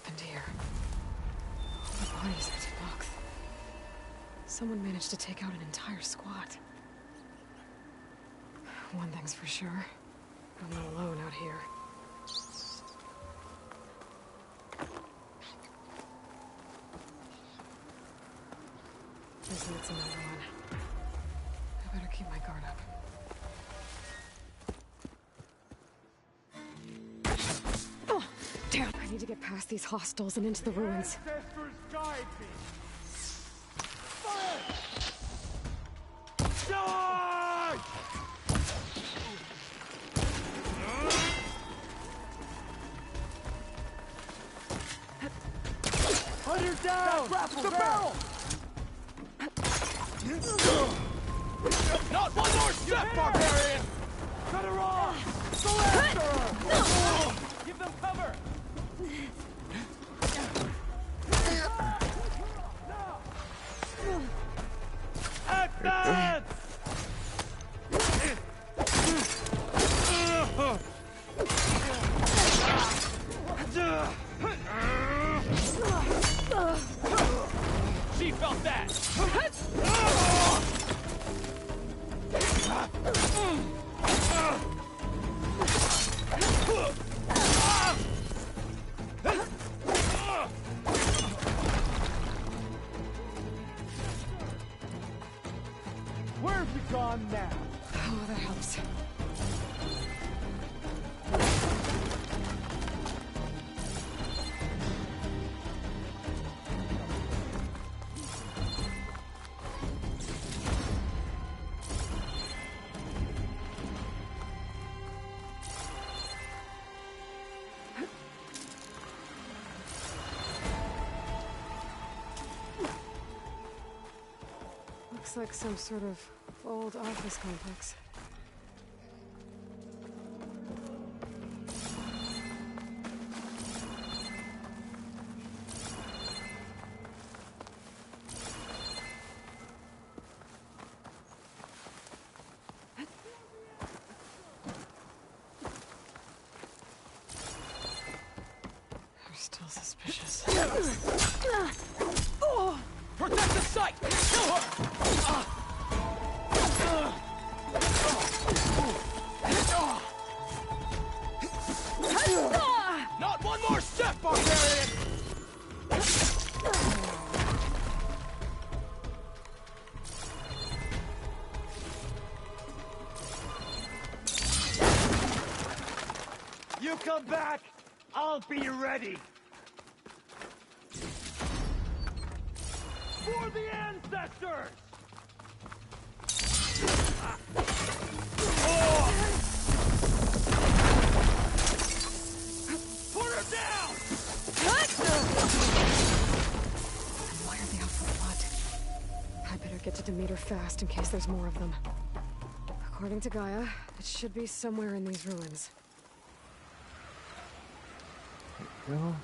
happened here? All the bodies are debunked. Someone managed to take out an entire squad. One thing's for sure. I'm not alone out here. Guess that's another one. I better keep my guard up. Oh, damn! I need to get past these hostiles and into the ruins. Ancestors guide me. Fire! Die! Hunter down! The barrel! Not one more step, barbarian! Cut her off! Go after her! Give them cover! Advance! She felt that! Where's it gone now? Oh, that helps. Looks like some sort of old office complex. They're still suspicious. Protect the site! Kill her! Not one more step, barbarian! You come back, I'll be ready! For the ancestors! Put her down! Why are they out for blood? I better get to Demeter fast in case there's more of them. According to Gaia, it should be somewhere in these ruins. There you go.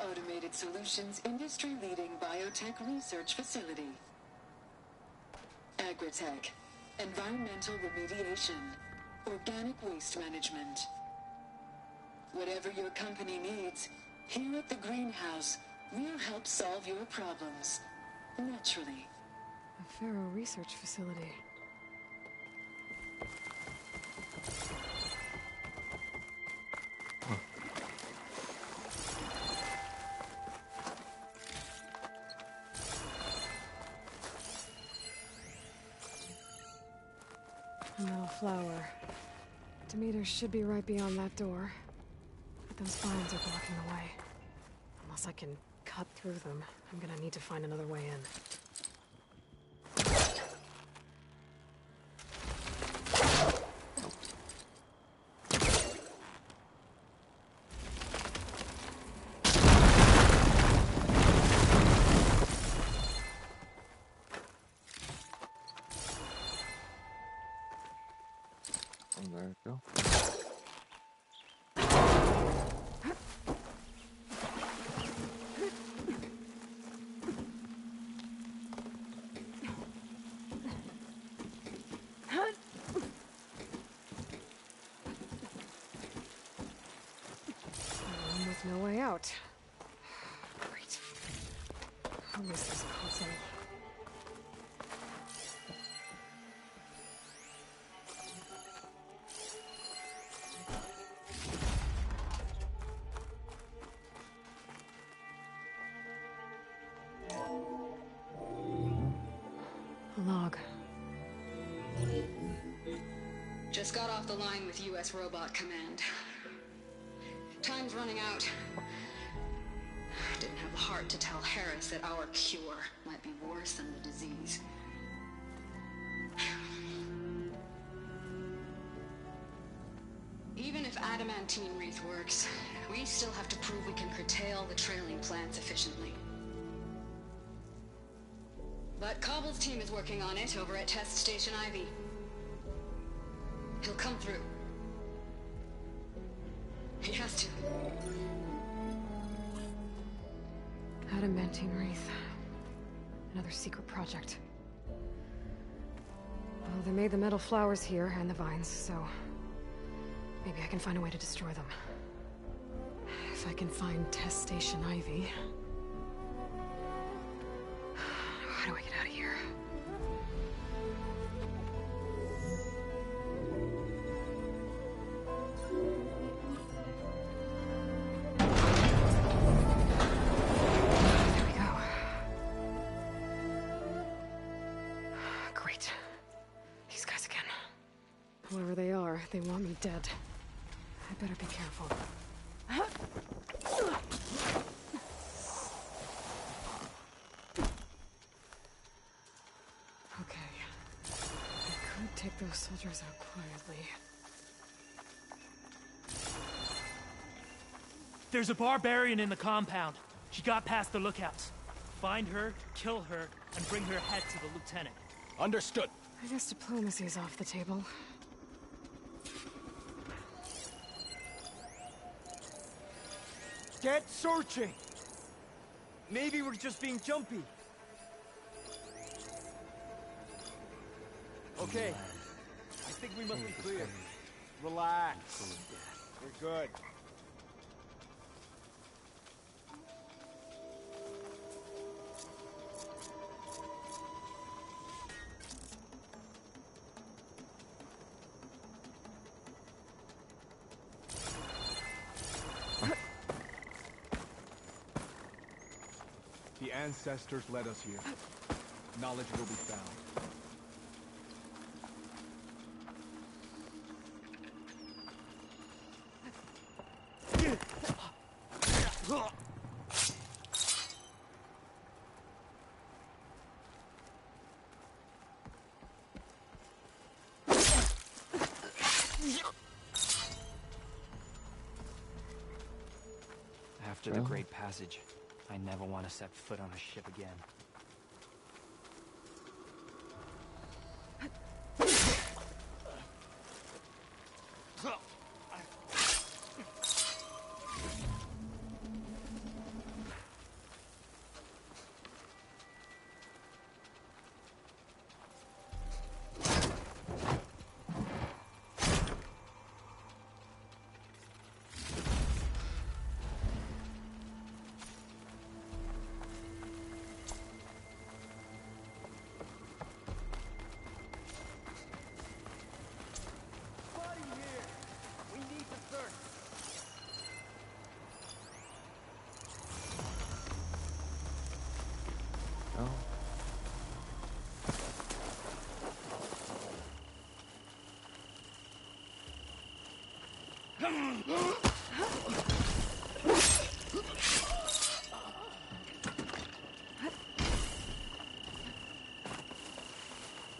Automated Solutions industry-leading biotech research facility. Agritech, environmental remediation, organic waste management. Whatever your company needs, here at the greenhouse, we'll help solve your problems. Naturally. A Pharaoh research facility. A metal flower. Demeter should be right beyond that door. But those vines are blocking the way. Unless I can cut through them, I'm gonna need to find another way in. There we go. Room with no way out. Great. I'll miss this console. A log. Just got off the line with U.S. Robot Command. Time's running out. Didn't have the heart to tell Harris that our cure might be worse than the disease. Even if adamantine wreath works, we still have to prove we can curtail the trailing plants efficiently. But Cobble's team is working on it over at Test Station Ivy. He'll come through. He has to. Adamantine wreath. Another secret project. Well, they made the metal flowers here and the vines, so maybe I can find a way to destroy them. If I can find Test Station Ivy. How do I get out of here? There we go. Great. These guys again. Whoever they are, they want me dead. I better be careful. Okay. I could take those soldiers out quietly. There's a barbarian in the compound. She got past the lookouts. Find her, kill her, and bring her head to the lieutenant. Understood. I guess diplomacy's off the table. Get searching! Maybe we're just being jumpy. Okay. I think we must be clear. Relax. We're good. The ancestors led us here. Knowledge will be found. After the Great Passage, I never want to set foot on a ship again. Oh.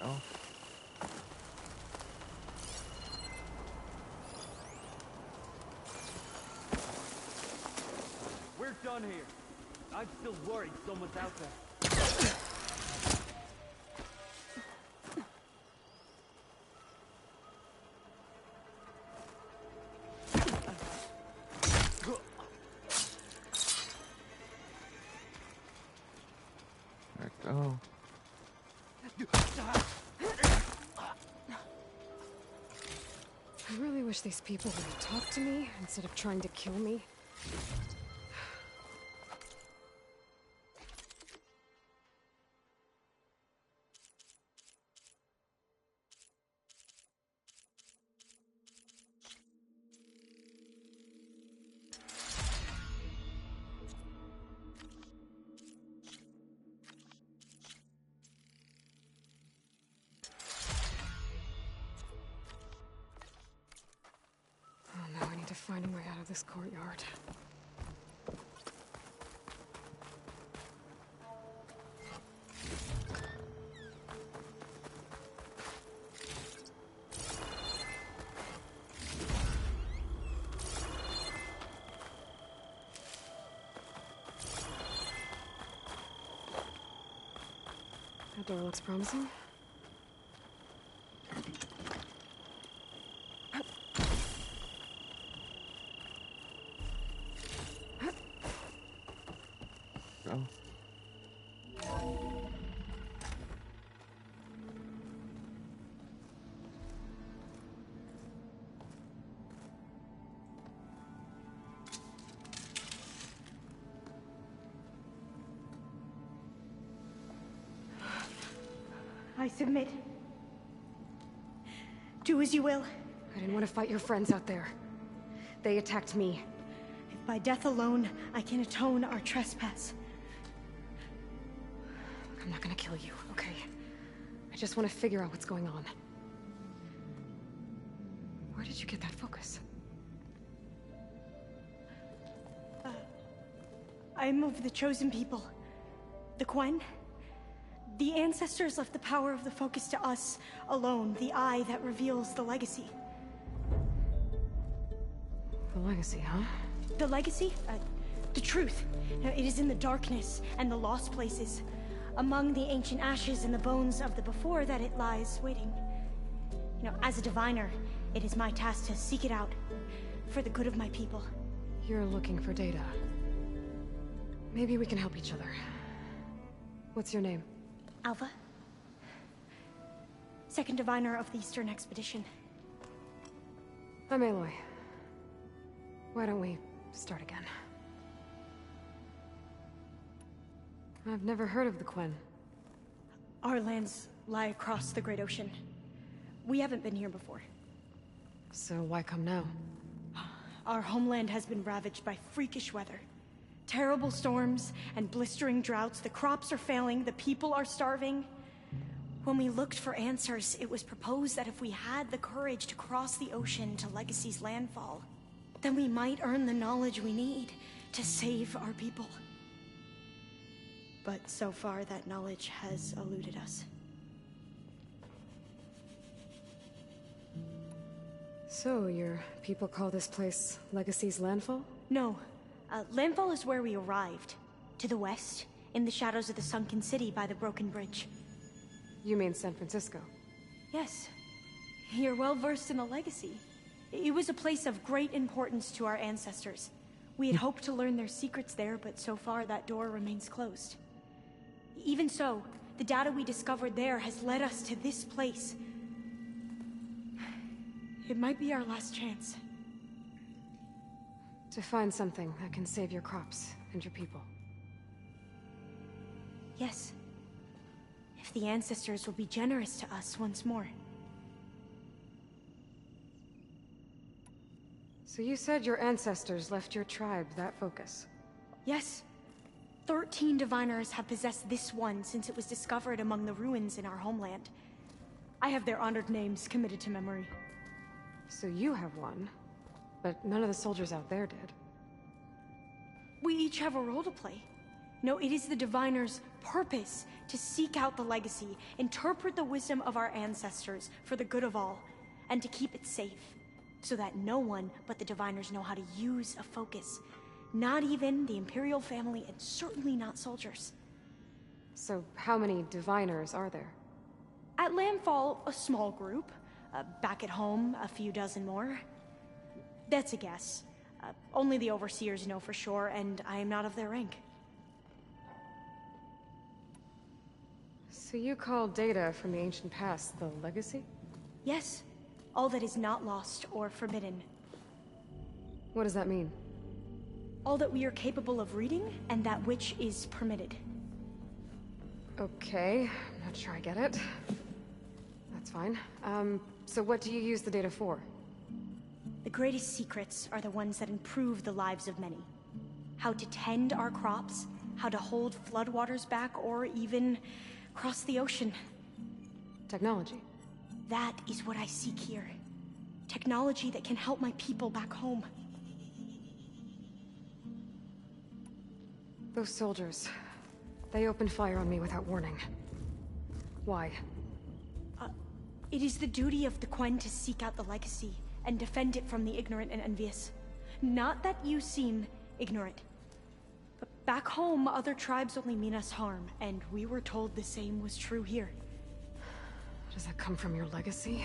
Oh. We're done here. I'm still worried someone's out there. Oh. I really wish these people would talk to me instead of trying to kill me. Oh no, I need to find a way out of this courtyard. That door looks promising. Oh. I submit. Do as you will. I didn't want to fight your friends out there. They attacked me. If by death alone I can atone our trespass. I'm not gonna kill you, okay? I just want to figure out what's going on. Where did you get that focus? I'm of the chosen people. The Quen. The ancestors left the power of the focus to us alone, the eye that reveals the legacy. The legacy, huh? The legacy? The truth. It is in the darkness and the lost places. Among the ancient ashes and the bones of the before that it lies waiting. As a diviner, it is my task to seek it out. For the good of my people. You're looking for data. Maybe we can help each other. What's your name? Alva? Second diviner of the Eastern Expedition. I'm Aloy. Why don't we start again? I've never heard of the Quen. Our lands lie across the Great Ocean. We haven't been here before. So why come now? Our homeland has been ravaged by freakish weather. Terrible storms and blistering droughts. The crops are failing, the people are starving. When we looked for answers, it was proposed that if we had the courage to cross the ocean to Legacy's landfall, then we might earn the knowledge we need to save our people. But so far, that knowledge has eluded us. So, your people call this place Legacy's landfall? No. Landfall is where we arrived. To the west, in the shadows of the sunken city by the broken bridge. You mean San Francisco? Yes. You're well versed in the legacy. It was a place of great importance to our ancestors. We had hoped to learn their secrets there, but so far that door remains closed. Even so, the data we discovered there has led us to this place. It might be our last chance. To find something that can save your crops and your people. Yes. If the ancestors will be generous to us once more. So you said your ancestors left your tribe that focus? Yes. 13 diviners have possessed this one since it was discovered among the ruins in our homeland. I have their honored names committed to memory. So you have one, but none of the soldiers out there did. We each have a role to play. No, it is the diviner's purpose to seek out the legacy, interpret the wisdom of our ancestors for the good of all, and to keep it safe, so that no one but the diviners know how to use a focus. Not even the Imperial family, and certainly not soldiers. So how many diviners are there? At Landfall, a small group. Back at home, a few dozen more. That's a guess. Only the overseers know for sure, and I am not of their rank. So you call data from the ancient past the legacy? Yes, all that is not lost or forbidden. What does that mean? All that we are capable of reading, and that which is permitted. Okay, I'm not sure I get it. That's fine. So what do you use the data for? The greatest secrets are the ones that improve the lives of many. How to tend our crops, how to hold floodwaters back, or even cross the ocean. Technology. That is what I seek here. Technology that can help my people back home. Those soldiers, they opened fire on me without warning. Why? It is the duty of the Quen to seek out the legacy and defend it from the ignorant and envious. Not that you seem ignorant. But back home, other tribes only mean us harm, and we were told the same was true here. Does that come from your legacy?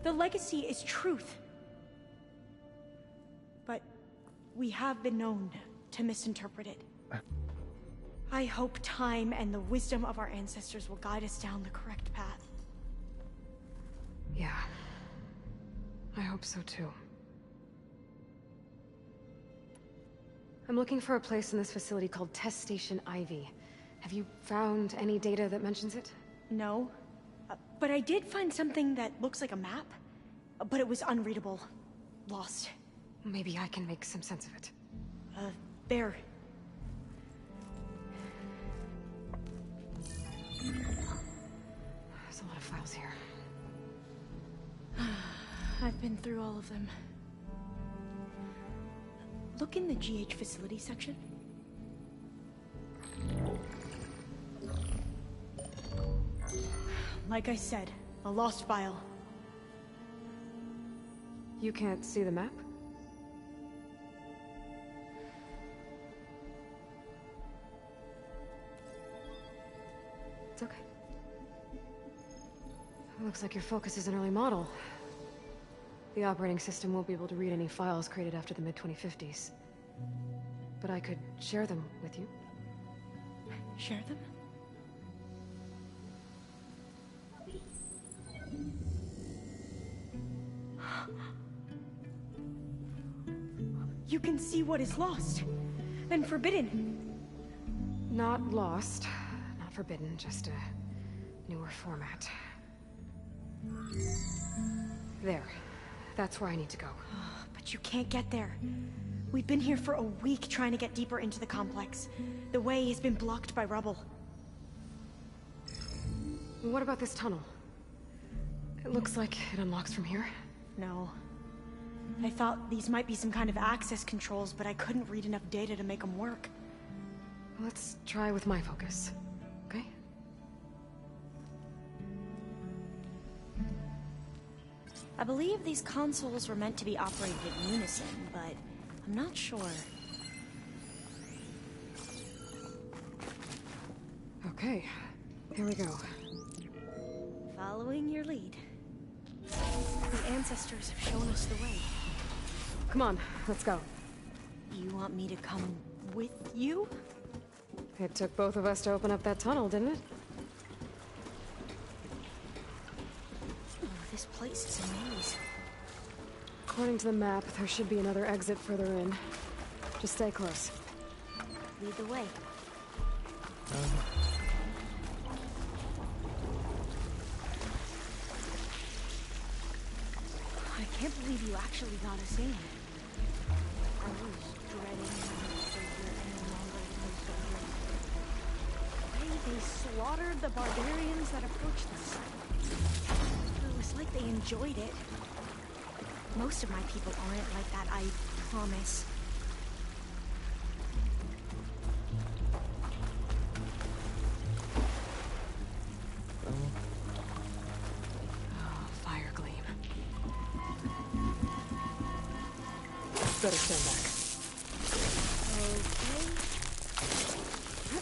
The legacy is truth. But we have been known to misinterpret it. I hope time and the wisdom of our ancestors will guide us down the correct path. Yeah. I hope so too. I'm looking for a place in this facility called Test Station Ivy. Have you found any data that mentions it? No. But I did find something that looks like a map. But it was unreadable. Lost. Maybe I can make some sense of it. There. There's a lot of files here. I've been through all of them. Look in the GH facility section. Like I said, a lost file. You can't see the map? It's okay. Looks like your focus is an early model. The operating system won't be able to read any files created after the mid-2050s. But I could share them with you. Share them? You can see what is lost and forbidden. Not lost, not forbidden, just a newer format. There. That's where I need to go. But you can't get there. We've been here for a week trying to get deeper into the complex. The way has been blocked by rubble. What about this tunnel? It looks like it unlocks from here. No. I thought these might be some kind of access controls, but I couldn't read enough data to make them work. Let's try with my focus, okay? I believe these consoles were meant to be operated in unison, but I'm not sure. Okay, here we go. Following your lead. The ancestors have shown us the way. Come on, let's go. You want me to come with you? It took both of us to open up that tunnel, didn't it? Oh, this place is a maze. According to the map, there should be another exit further in. Just stay close. Lead the way. I can't believe you actually got us in. I was dreading having to stay here any longer than we stood here. The way they slaughtered the barbarians that approached us. It was like they enjoyed it. Most of my people aren't like that, I promise. Fire gleam. Better stand back. Okay.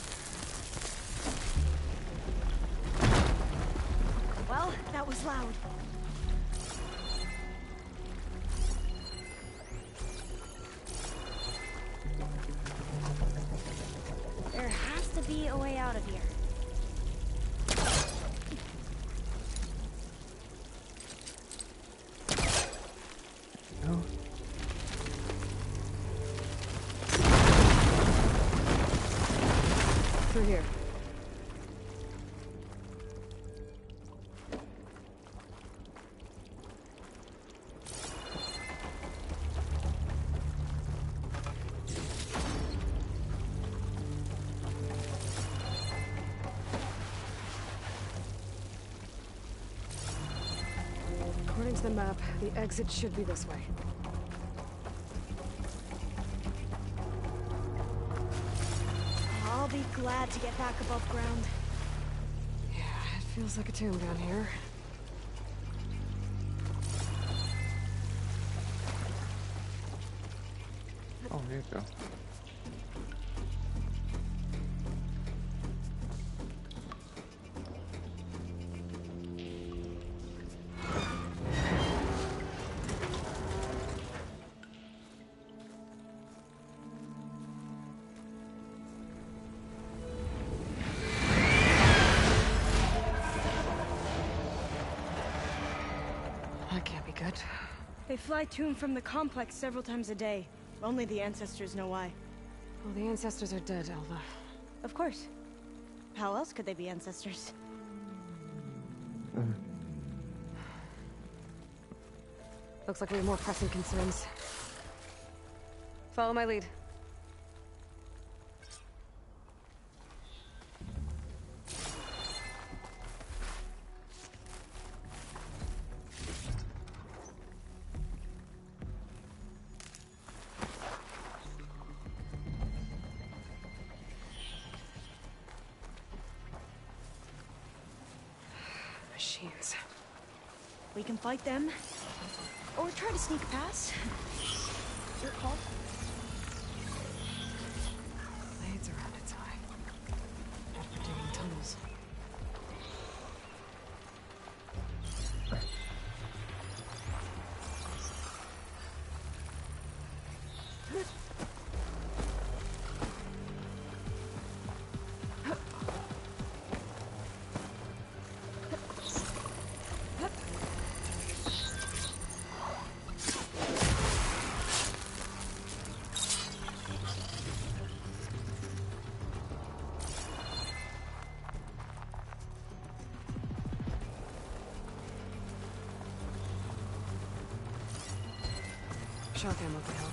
Well, that was loud. There has to be a way out of here. No. Through here. According to the map, the exit should be this way. I'll be glad to get back above ground. Yeah, it feels like a tomb down here. Oh, here you go. That can't be good. They fly to and from the complex several times a day. Only the ancestors know why. Well, the ancestors are dead, Alva. Of course. How else could they be ancestors? Looks like we have more pressing concerns. Follow my lead. Machines. We can fight them, or try to sneak past. Your call. Blades around its eye. Good for digging tunnels. Shock ammo could help.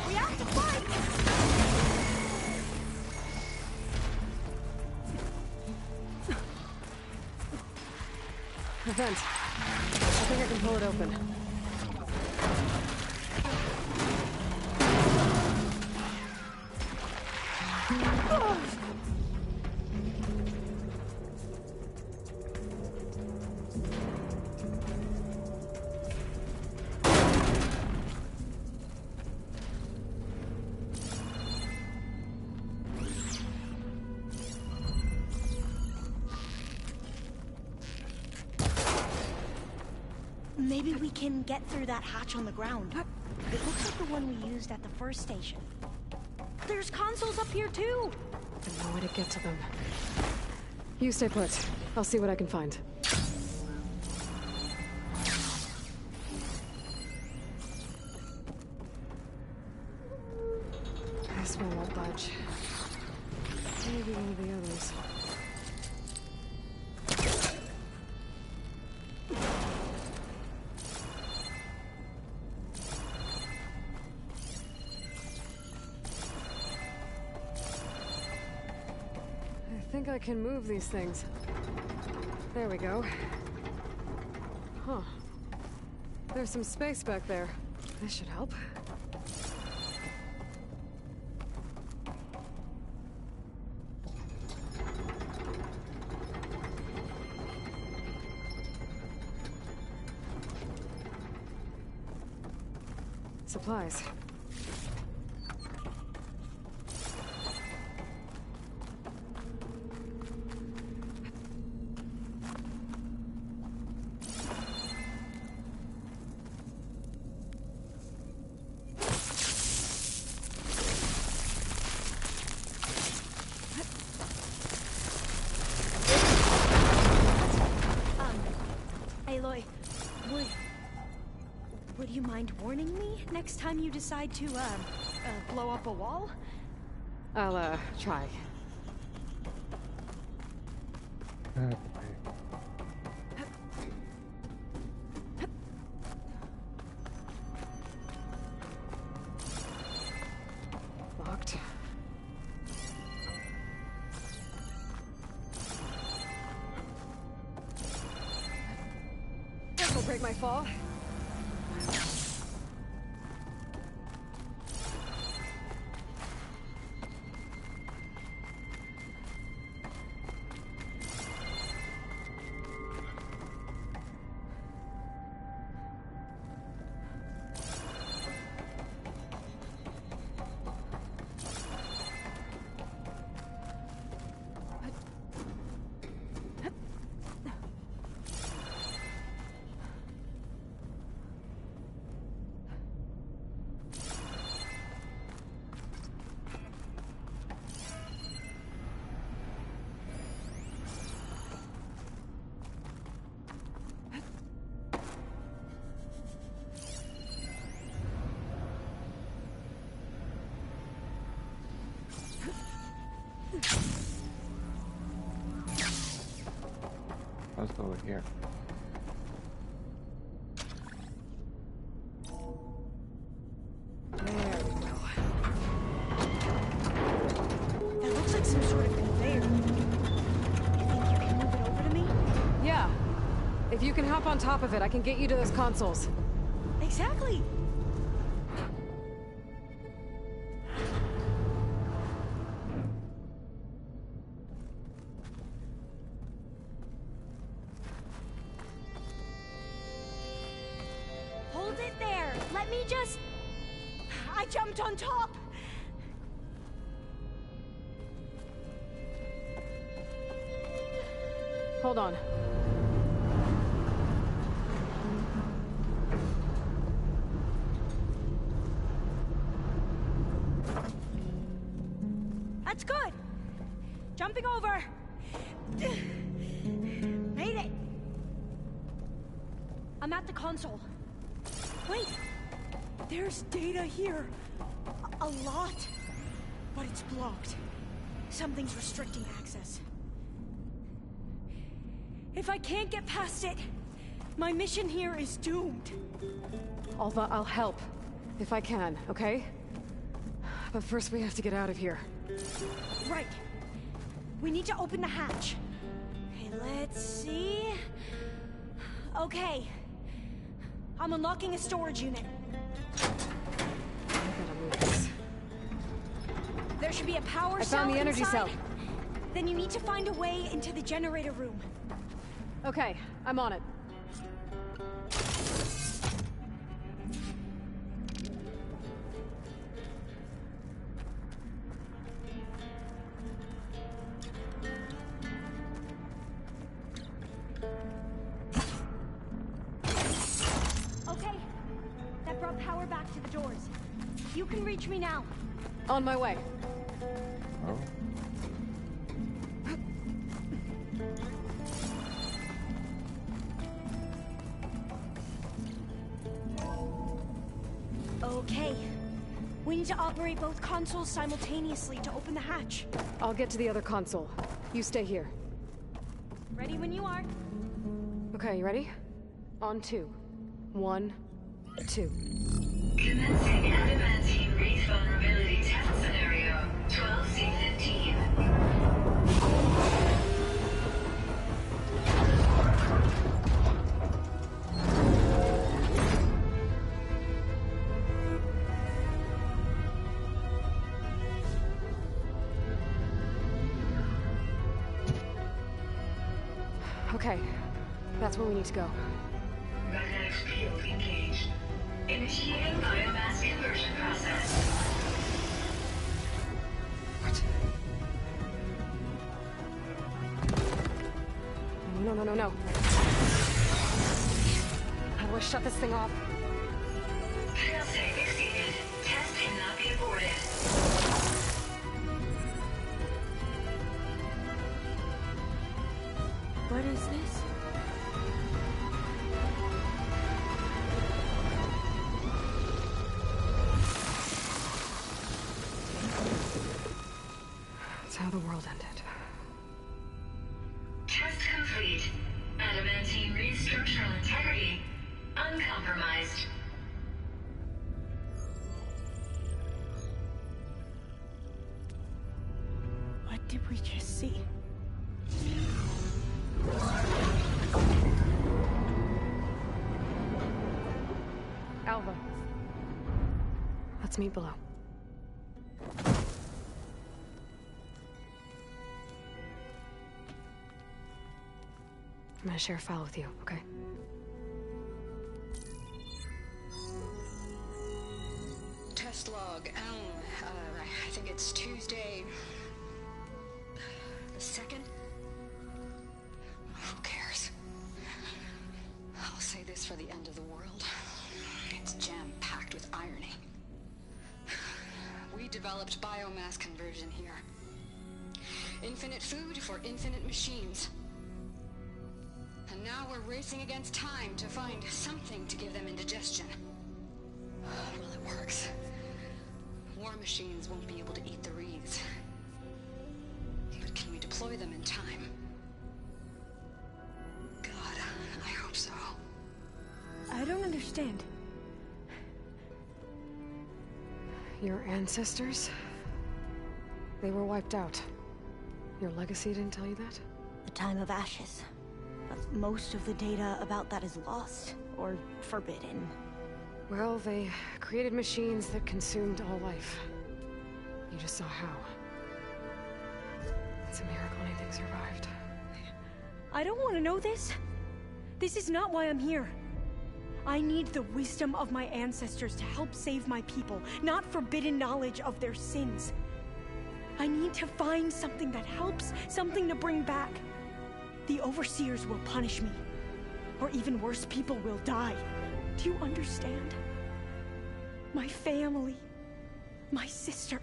We have to fight! A vent. I think I can pull it open. Maybe we can get through that hatch on the ground. It looks like the one we used at the first station. There's consoles up here too! There's no way to get to them. You stay put. I'll see what I can find. This one won't budge. Maybe one of the others. I think I can move these things. There we go. Huh. There's some space back there. This should help. Supplies. mind warning me next time you decide to, blow up a wall? I'll, try. Locked. This will break my fall. Let's go over here. There we go. That looks like some sort of conveyor. You think you can move it over to me? Yeah. If you can hop on top of it, I can get you to those consoles. Exactly. Hold it there. Let me just... I jumped on top. Hold on. That's good. Jumping over. Made it. I'm at the console. Wait. There's data here. A lot. But it's blocked. Something's restricting access. If I can't get past it, my mission here is doomed. Alva, I'll help. If I can, okay? But first we have to get out of here. Right. We need to open the hatch. Okay, let's see. Okay. I'm unlocking a storage unit. I gotta move this. There should be a power I cell found the energy inside. cell. Then you need to find a way into the generator room. Okay, I'm on it. Okay. That brought power back to the doors. You can reach me now. On my way. Oh. Okay. We need to operate both consoles simultaneously to open the hatch. I'll get to the other console. You stay here. Ready when you are. Okay, you ready? On 2. 1, 2. Commencing adamantine wreath vulnerability test scenario 12C15. Okay, that's where we need to go. Magnetic field engaged. Initiating biomass conversion process. What? No. How do I shut this thing off? Failsafe exceeded. Test cannot be aborted. What is this? did we just see? Alva. Let's meet below. I'm gonna share a file with you, okay? Test log, I think it's Tuesday... the 2nd? Who cares? I'll say this for the end of the world. It's jam-packed with irony. We developed biomass conversion here. Infinite food for infinite machines. And now we're racing against time to find something to give them indigestion. Well, it works. War machines won't be able to eat the wreaths. But can we deploy them in time? God, I hope so. I don't understand. Your ancestors? They were wiped out. Your legacy didn't tell you that? The time of ashes. But most of the data about that is lost, or forbidden. Well, they created machines that consumed all life. You just saw how. It's a miracle anything survived. I don't want to know this. This is not why I'm here. I need the wisdom of my ancestors to help save my people, not forbidden knowledge of their sins. I need to find something that helps, something to bring back. The overseers will punish me. Or even worse, people will die. Do you understand? My family. My sister.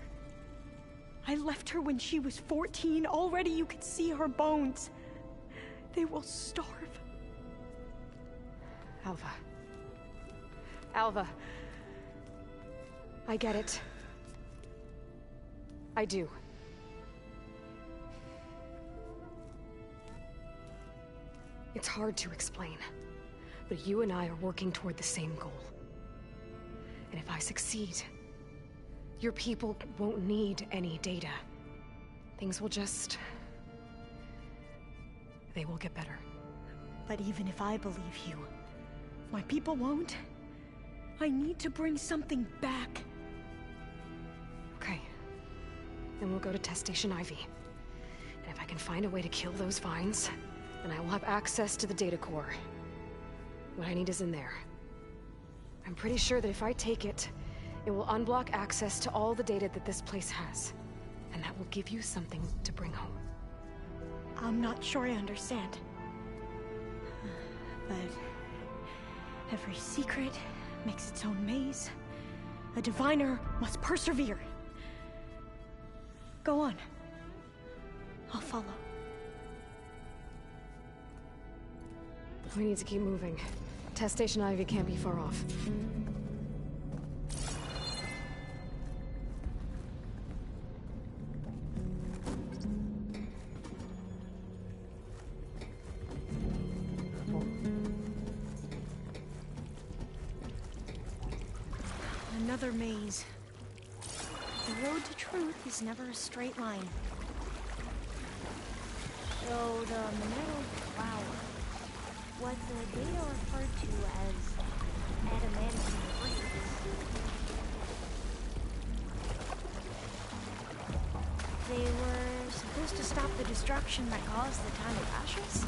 I left her when she was 14. Already you could see her bones. They will starve. Alva. Alva. I get it. I do. It's hard to explain, but you and I are working toward the same goal. And if I succeed, your people won't need any data. Things will just... they will get better. But even if I believe you, my people won't. I need to bring something back. Okay. Then we'll go to Test Station Ivy. And if I can find a way to kill those vines, then I will have access to the data core. What I need is in there. I'm pretty sure that if I take it, it will unblock access to all the data that this place has. And that will give you something to bring home. I'm not sure I understand. But every secret makes its own maze. A diviner must persevere. Go on. I'll follow. We need to keep moving. Test Station Ivy can't be far off. Another maze. The road to truth is never a straight line. So the metal flower, what the data referred to as adamantine wreaths. They were supposed to stop the destruction that caused the time of ashes?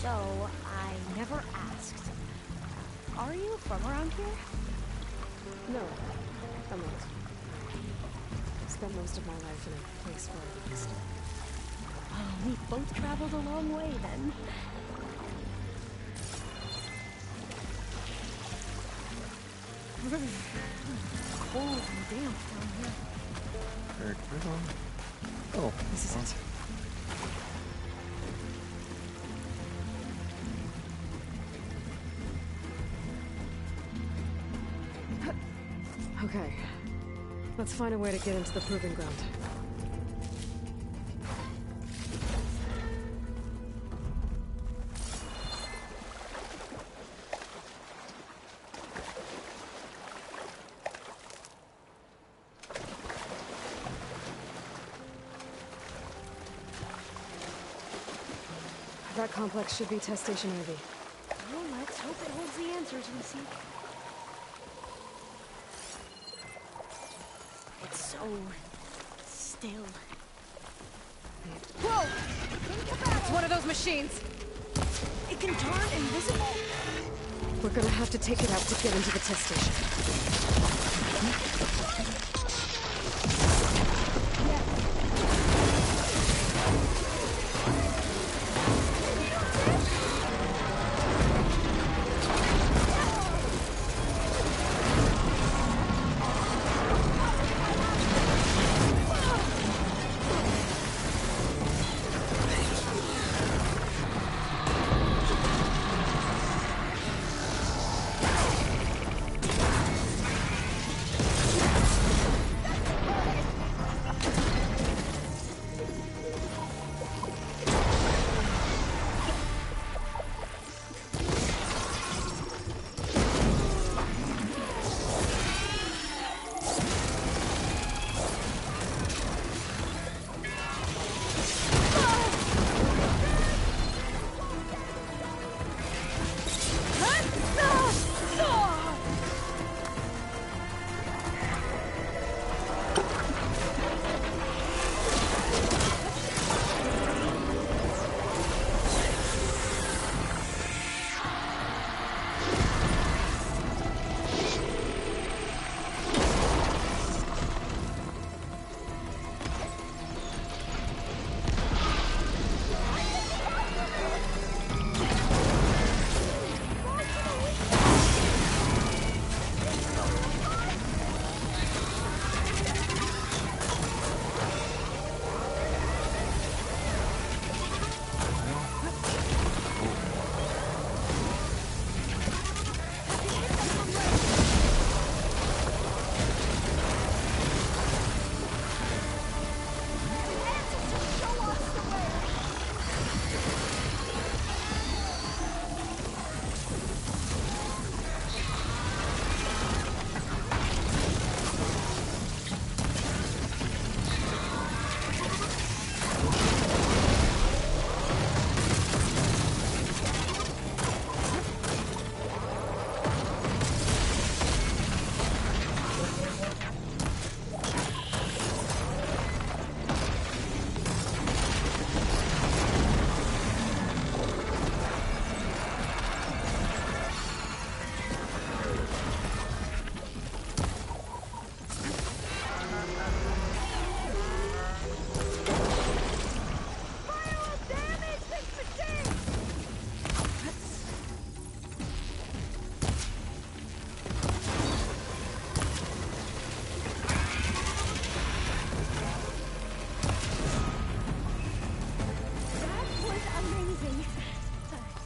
So, I never asked. Are you from around here? No, I'm not. I spent most of my life in a place where I mixed. Oh, we both traveled a long way then. Cold and damp down here. Very cool. Oh, This is it. Okay. Let's find a way to get into the proving ground. That complex should be test station Ivy. Well, let's hope it holds the answers we seek. It's so still. Whoa! It's one of those machines! It can turn invisible? We're gonna have to take it out to get into the test station.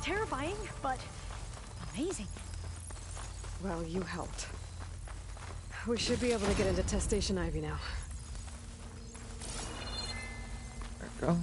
Terrifying, but amazing. Well, you helped. We should be able to get into test station Ivy now. There we go.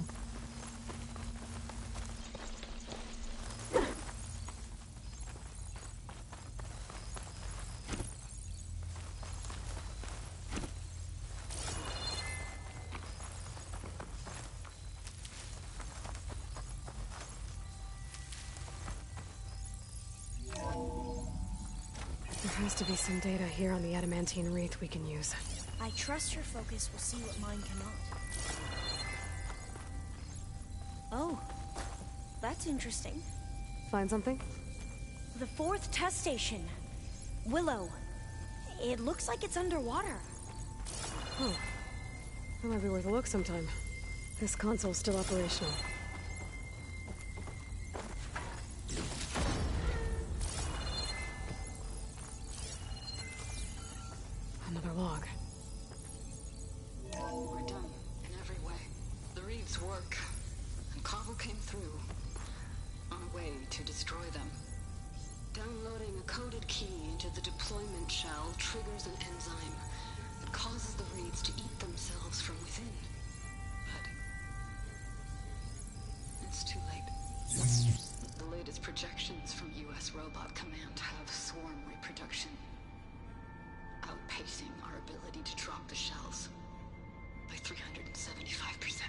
There has to be some data here on the adamantine wreath we can use. I trust your focus will see what mine cannot. Oh, that's interesting. Find something? The fourth test station. Willow. It looks like it's underwater. Oh. That might be worth a look sometime. This console's still operational. Another log. We're done in every way. The reeds work, and Cobble came through on a way to destroy them. Downloading a coded key into the deployment shell triggers an enzyme that causes the reeds to eat themselves from within. But it's too late. The latest projections from U.S. Robot Command have swarm reproduction, outpacing our ability to drop the shells by 375%.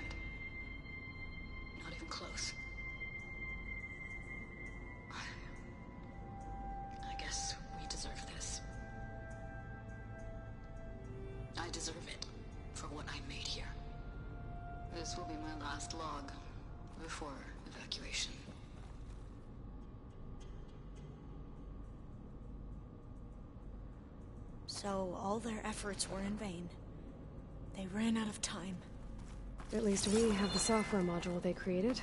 Not even close. last log before evacuation. So all their efforts were in vain. They ran out of time. At least we have the software module they created.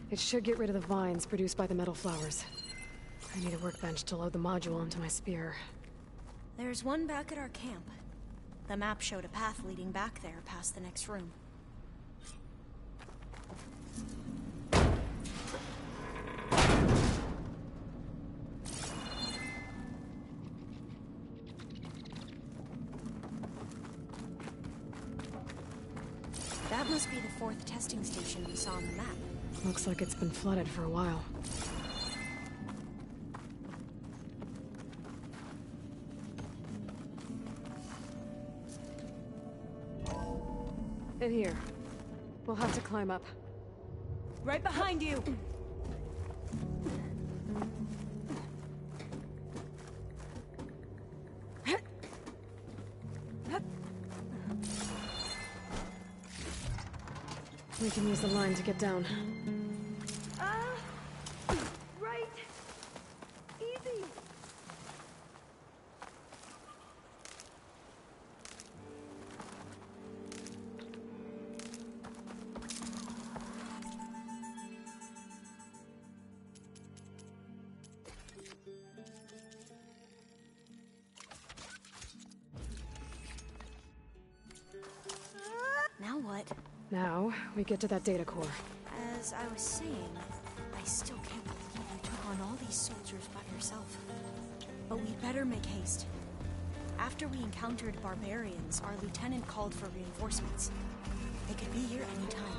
It should get rid of the vines produced by the metal flowers. I need a workbench to load the module into my spear. There's one back at our camp. The map showed a path leading back there past the next room. That must be the fourth testing station we saw on the map. Looks like it's been flooded for a while. In here. We'll have to climb up. Right behind you! We can use the line to get down. Right! Easy! Now what? Now, we get to that data core. As I was saying, I still can't believe you took on all these soldiers by yourself. But we'd better make haste. After we encountered barbarians, our lieutenant called for reinforcements. They could be here any time.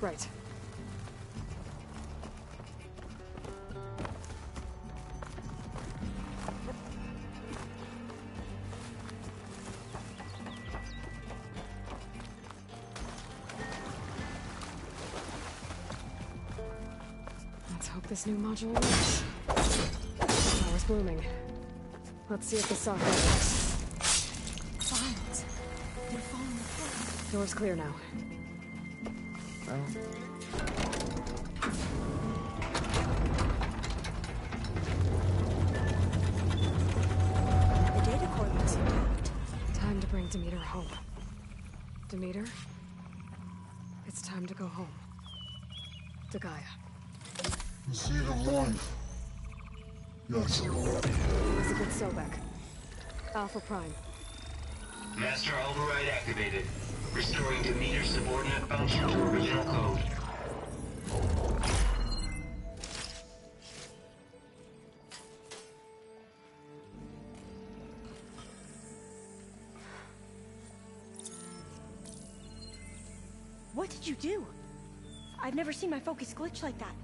Right. Let's hope this new module works. Flowers blooming. Let's see if the software works. Vines. They're falling apart. Door's clear now. Oh. The data core looks intact. Time to bring Demeter home. Demeter? It's time to go home. To Gaia. The seed of life. Yes. Elizabeth Sobek. Alpha Prime. Master override activated. Restoring Demeter's subordinate function to original code. What did you do? I've never seen my focus glitch like that.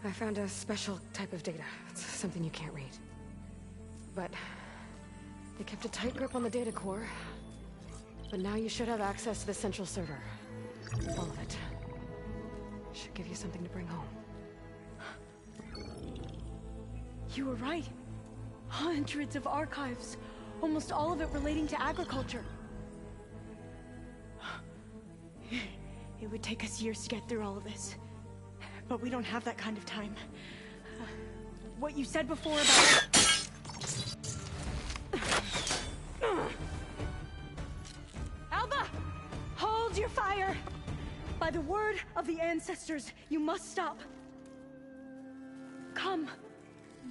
I found a special type of data. It's something you can't read. But they kept a tight grip on the data core. But now you should have access to the central server. All of it. Should give you something to bring home. You were right. Hundreds of archives. Almost all of it relating to agriculture. It would take us years to get through all of this. But we don't have that kind of time. What you said before about... Alba! Hold your fire! By the word of the ancestors, you must stop. Come.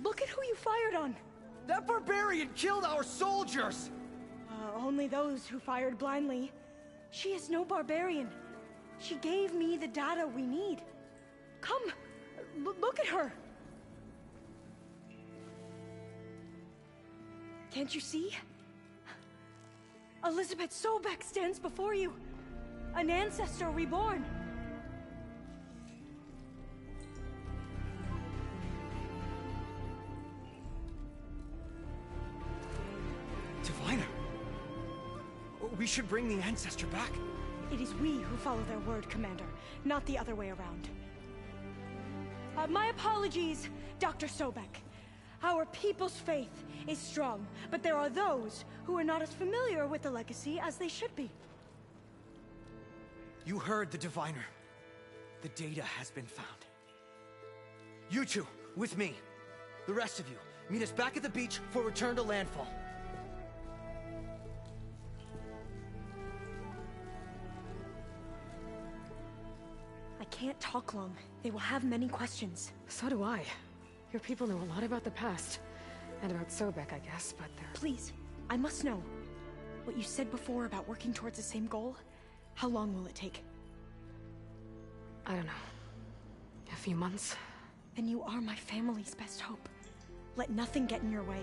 Look at who you fired on. That barbarian killed our soldiers! Only those who fired blindly. She is no barbarian. She gave me the data we need. Come, look at her. Can't you see? Elizabeth Sobek stands before you. An ancestor reborn. Divina! We should bring the ancestor back. It is we who follow their word, Commander, not the other way around. My apologies, Dr. Sobek. Our people's faith is strong, but there are those who are not as familiar with the legacy as they should be. You heard the diviner. The data has been found. You two, with me. The rest of you, meet us back at the beach for return to landfall. I can't talk long. They will have many questions. So do I. Your people know a lot about the past. And about Sobek, I guess, but they're... Please, I must know. What you said before about working towards the same goal, how long will it take? I don't know. A few months? Then you are my family's best hope. Let nothing get in your way.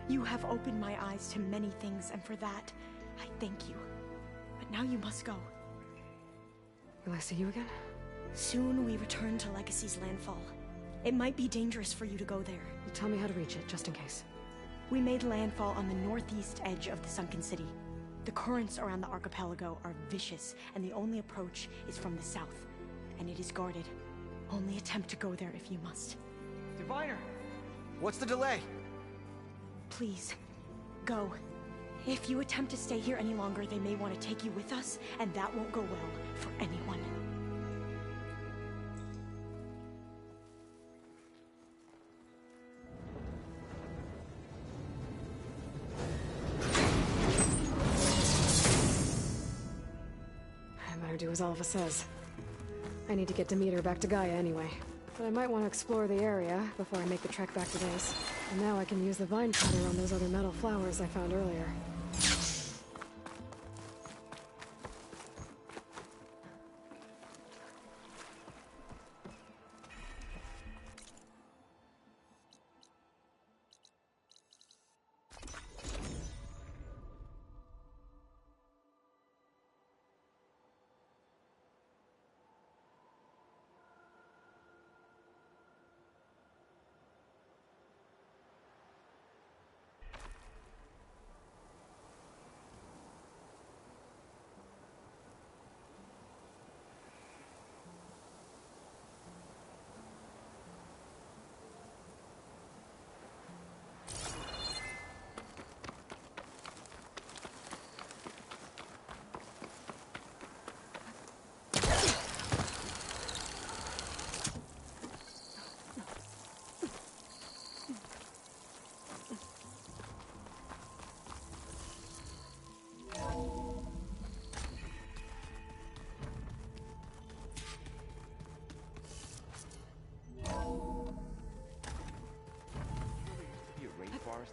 You have opened my eyes to many things, and for that, I thank you. But now you must go. Will I see you again? Soon we return to Legacy's landfall. It might be dangerous for you to go there. Well, tell me how to reach it, just in case. We made landfall on the northeast edge of the sunken city. The currents around the archipelago are vicious, and the only approach is from the south. And it is guarded. Only attempt to go there if you must. Diviner! What's the delay? Please, go. If you attempt to stay here any longer, they may want to take you with us, and that won't go well for anyone. I better do as Alva says. I need to get Demeter back to Gaia anyway. But I might want to explore the area before I make the trek back to base. And now I can use the vine cutter on those other metal flowers I found earlier.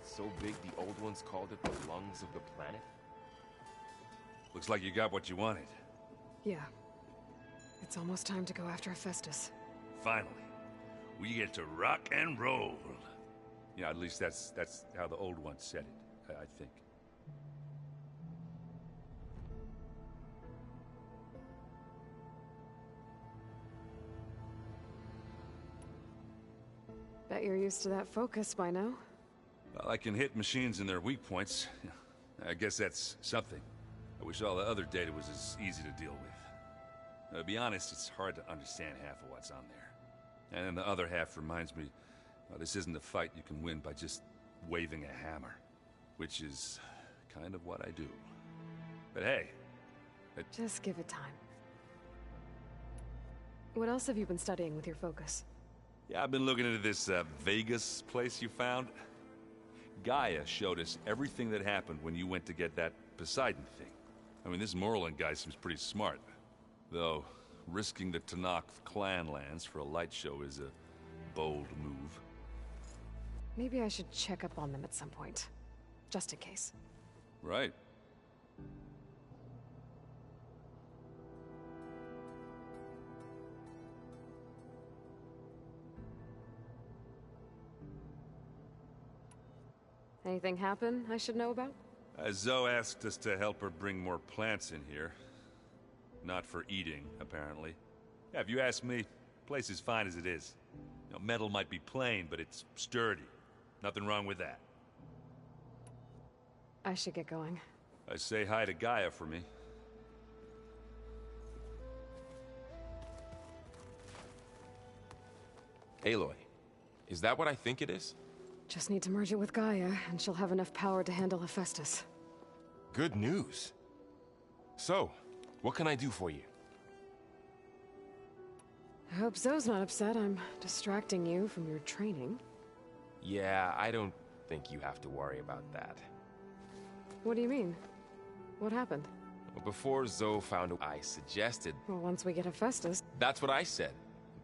So big the old ones called it the lungs of the planet? Looks like you got what you wanted. Yeah. It's almost time to go after Hephaestus. Finally. We get to rock and roll. Yeah, at least that's how the old ones said it, I think. Bet you're used to that focus by now. Well, I can hit machines in their weak points. I guess that's something. I wish all the other data was as easy to deal with. To be honest, it's hard to understand half of what's on there. And then the other half reminds me, this isn't a fight you can win by just waving a hammer. Which is kind of what I do. But hey... Just give it time. What else have you been studying with your focus? Yeah, I've been looking into this Vegas place you found. Gaia showed us everything that happened when you went to get that Poseidon thing. I mean, this Merlin guy seems pretty smart. Though, risking the Tanakh clan lands for a light show is a bold move. Maybe I should check up on them at some point. Just in case. Right. Anything happen I should know about? Zoe asked us to help her bring more plants in here. Not for eating, apparently. Yeah, if you ask me, the place is fine as it is. You know, metal might be plain, but it's sturdy. Nothing wrong with that. I should get going. Say hi to Gaia for me. Aloy, is that what I think it is? Just need to merge it with Gaia, and she'll have enough power to handle Hephaestus. Good news. So, what can I do for you? hope Zoe's not upset I'm distracting you from your training. Yeah, I don't think you have to worry about that. What do you mean? What happened? Well, before Zoe found out, I suggested... Well, once we get Hephaestus... That's what I said.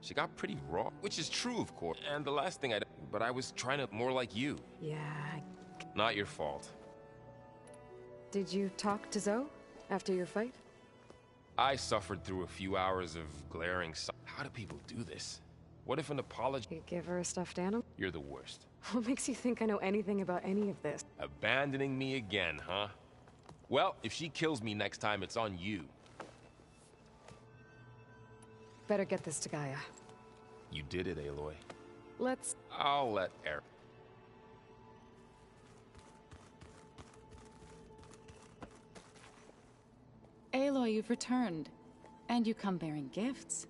She got pretty raw, which is true, of course. And the last thing but I was trying to more like you. Yeah, Not your fault. Did you talk to Zoe after your fight? I suffered through a few hours of glaring How do people do this? What if an apology... You give her a stuffed animal? You're the worst. What makes you think I know anything about any of this? Abandoning me again, huh? Well, if she kills me next time, it's on you. Better get this to Gaia. You did it, Aloy. Let's... I'll let Eric... Aloy, you've returned. And you come bearing gifts.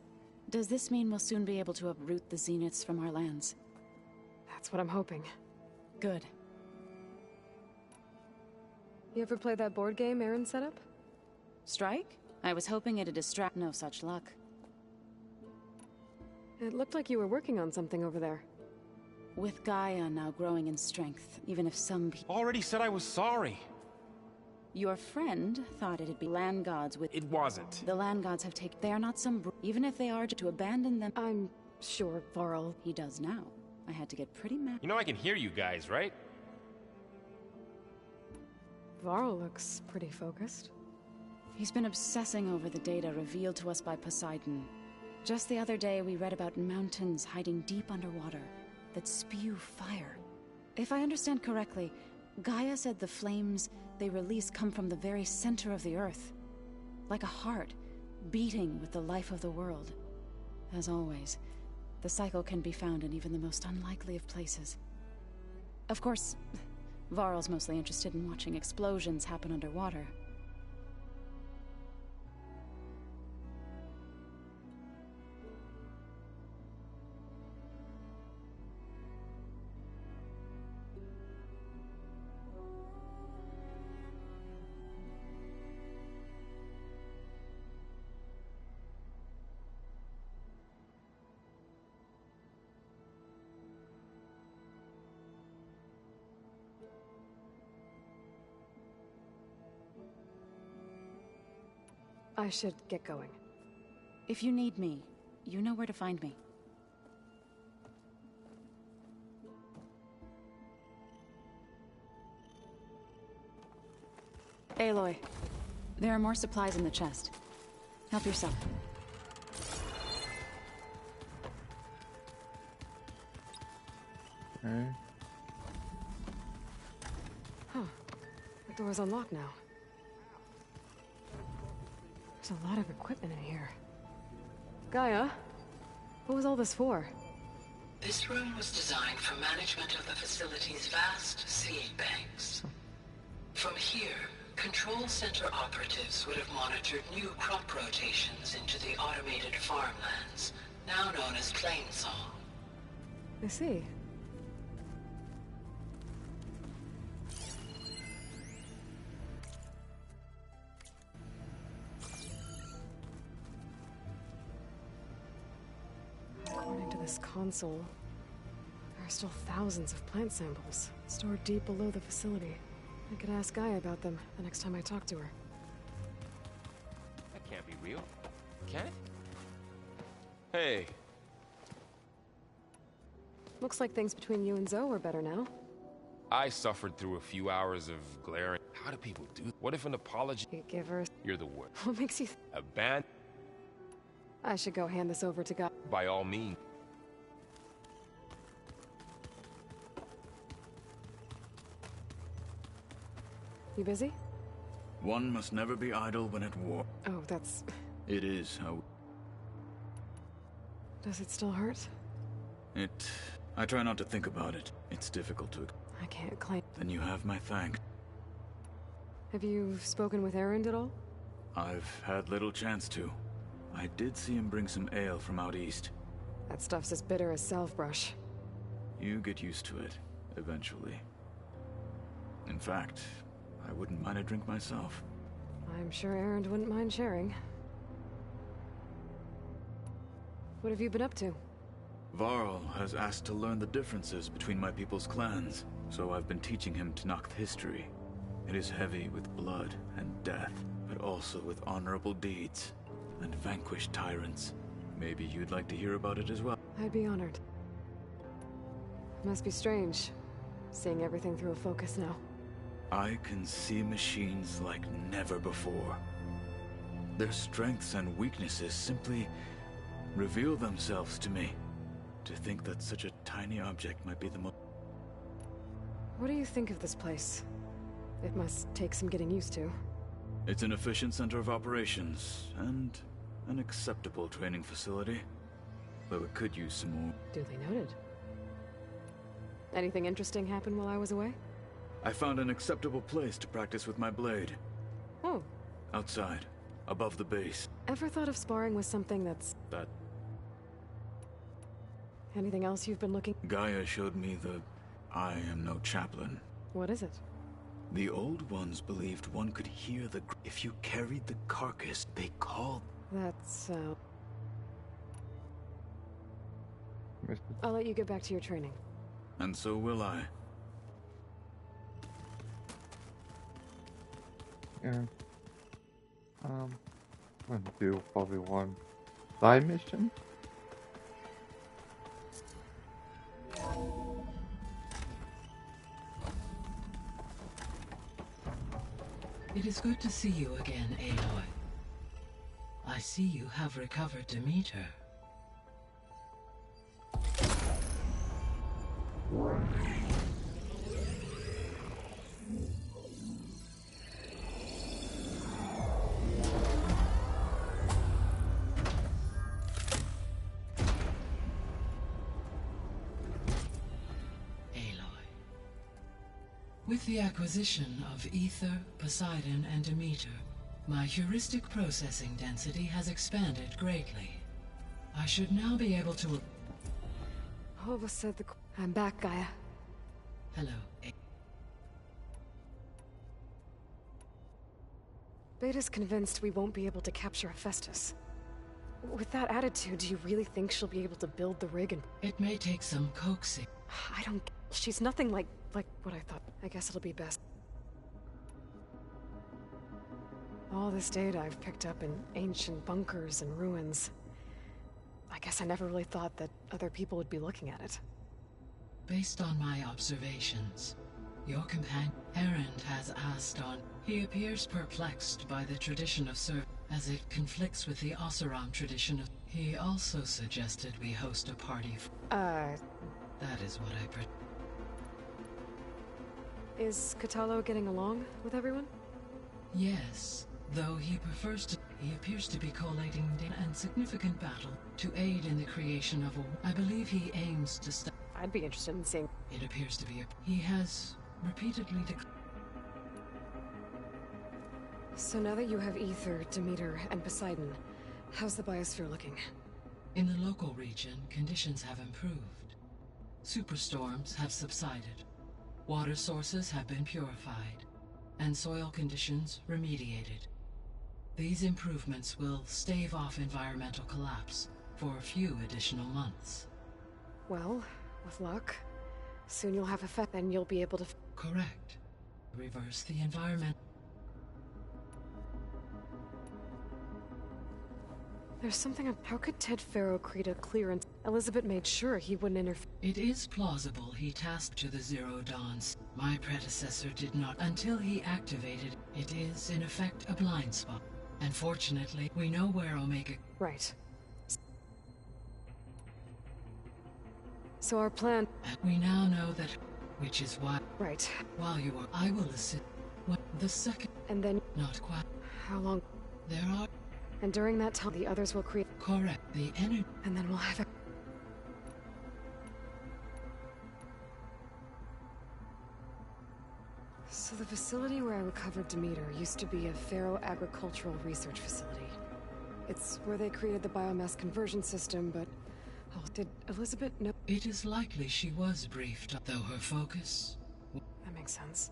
Does this mean we'll soon be able to uproot the Zeniths from our lands? That's what I'm hoping. Good. You ever play that board game Aaron set up? Strike? I was hoping it'd distract. No such luck. It looked like you were working on something over there. With Gaia now growing in strength, even if some people... Already said I was sorry. Your friend thought it'd be land gods with... It wasn't. The land gods have taken... They are not some... Even if they are to abandon them... I'm sure Varl... He does now. I had to get pretty mad. You know I can hear you guys, right? Varl looks pretty focused. He's been obsessing over the data revealed to us by Poseidon. Just the other day, we read about mountains hiding deep underwater that spew fire. If I understand correctly, Gaia said the flames they release come from the very center of the Earth. Like a heart, beating with the life of the world. As always, the cycle can be found in even the most unlikely of places. Of course, Varl's mostly interested in watching explosions happen underwater. I should get going. If you need me, you know where to find me. Aloy, there are more supplies in the chest. Help yourself. Okay. Huh. The door's unlocked now. There's a lot of equipment in here. Gaia, what was all this for? This room was designed for management of the facility's vast seed banks. From here, Control Center operatives would have monitored new crop rotations into the automated farmlands, now known as Plainsong. I see. According to this console, there are still thousands of plant samples stored deep below the facility. I could ask Gaia about them the next time I talk to her. That can't be real. Can it? Hey. Looks like things between you and Zoe are better now. I suffered through a few hours of glaring... How do people do... What if an apology... You give her... You're the worst. What makes you... Abandon... I should go hand this over to Gaia. By all means. You busy? One must never be idle when at war. Oh, that's... It is how... Does it still hurt? I try not to think about it. It's difficult to... I can't claim... Then you have my thanks. Have you spoken with Erend at all? I've had little chance to. I did see him bring some ale from out east. That stuff's as bitter as salvebrush. You get used to it, eventually. In fact, I wouldn't mind a drink myself. I'm sure Erend wouldn't mind sharing. What have you been up to? Varl has asked to learn the differences between my people's clans, so I've been teaching him Tenakth history. It is heavy with blood and death, but also with honorable deeds and vanquished tyrants. Maybe you'd like to hear about it as well. I'd be honored. Must be strange, seeing everything through a focus now. I can see machines like never before. Their strengths and weaknesses simply reveal themselves to me. To think that such a tiny object might be the most... What do you think of this place? It must take some getting used to. It's an efficient center of operations, and an acceptable training facility. Though it could use some more. Duly noted. Anything interesting happen while I was away? I found an acceptable place to practice with my blade. Oh. Outside, above the base. Ever thought of sparring with something that's... That... Anything else you've been looking... Gaia showed me the... I am no chaplain. What is it? The old ones believed one could hear the... If you carried the carcass, they called... That's, I'll let you get back to your training. And so will I. Yeah. I'm gonna do probably one side mission. It is good to see you again, Aloy. I see you have recovered Demeter. With the acquisition of Ether, Poseidon, and Demeter, my heuristic processing density has expanded greatly. I should now be able to... Hova said the... I'm back, Gaia. Hello. Beta's convinced we won't be able to capture Hephaestus. With that attitude, do you really think she'll be able to build the rig and... It may take some coaxing. I don't... She's nothing like what I thought. I guess it'll be best. All this data I've picked up in ancient bunkers and ruins. I guess I never really thought that other people would be looking at it. Based on my observations, your companion, Erend, has asked on... He appears perplexed by the tradition of service, as it conflicts with the Oseram tradition of... He also suggested we host a party That is what I... Is Katalo getting along with everyone? Yes, though he prefers to... He appears to be collating data and significant battle to aid in the creation of a... I believe he aims to stop... I'd be interested in seeing... It appears to be a... He has repeatedly So now that you have Ether, Demeter, and Poseidon, how's the biosphere looking? In the local region, conditions have improved. Superstorms have subsided. Water sources have been purified, and soil conditions remediated. These improvements will stave off environmental collapse for a few additional months. Well, with luck, soon you'll have effect and you'll be able to... Correct. Reverse the environment. There's something... How could Ted Faro create a clearance? Elizabeth made sure he wouldn't interfere. It is plausible he tasked to the Zero Dawns. My predecessor did not until he activated. It is, in effect, a blind spot. And fortunately, we know where Omega... Right. So our plan... We now know that... Which is why... Right. While you are... I will assist... What? The second... And then... Not quite... How long... There are... And during that time, the others will create... Correct. The energy... And then we'll have a... So the facility where I recovered Demeter used to be a Faro agricultural research facility. It's where they created the biomass conversion system, but... Oh, did Elizabeth know? It is likely she was briefed, though her focus... That makes sense.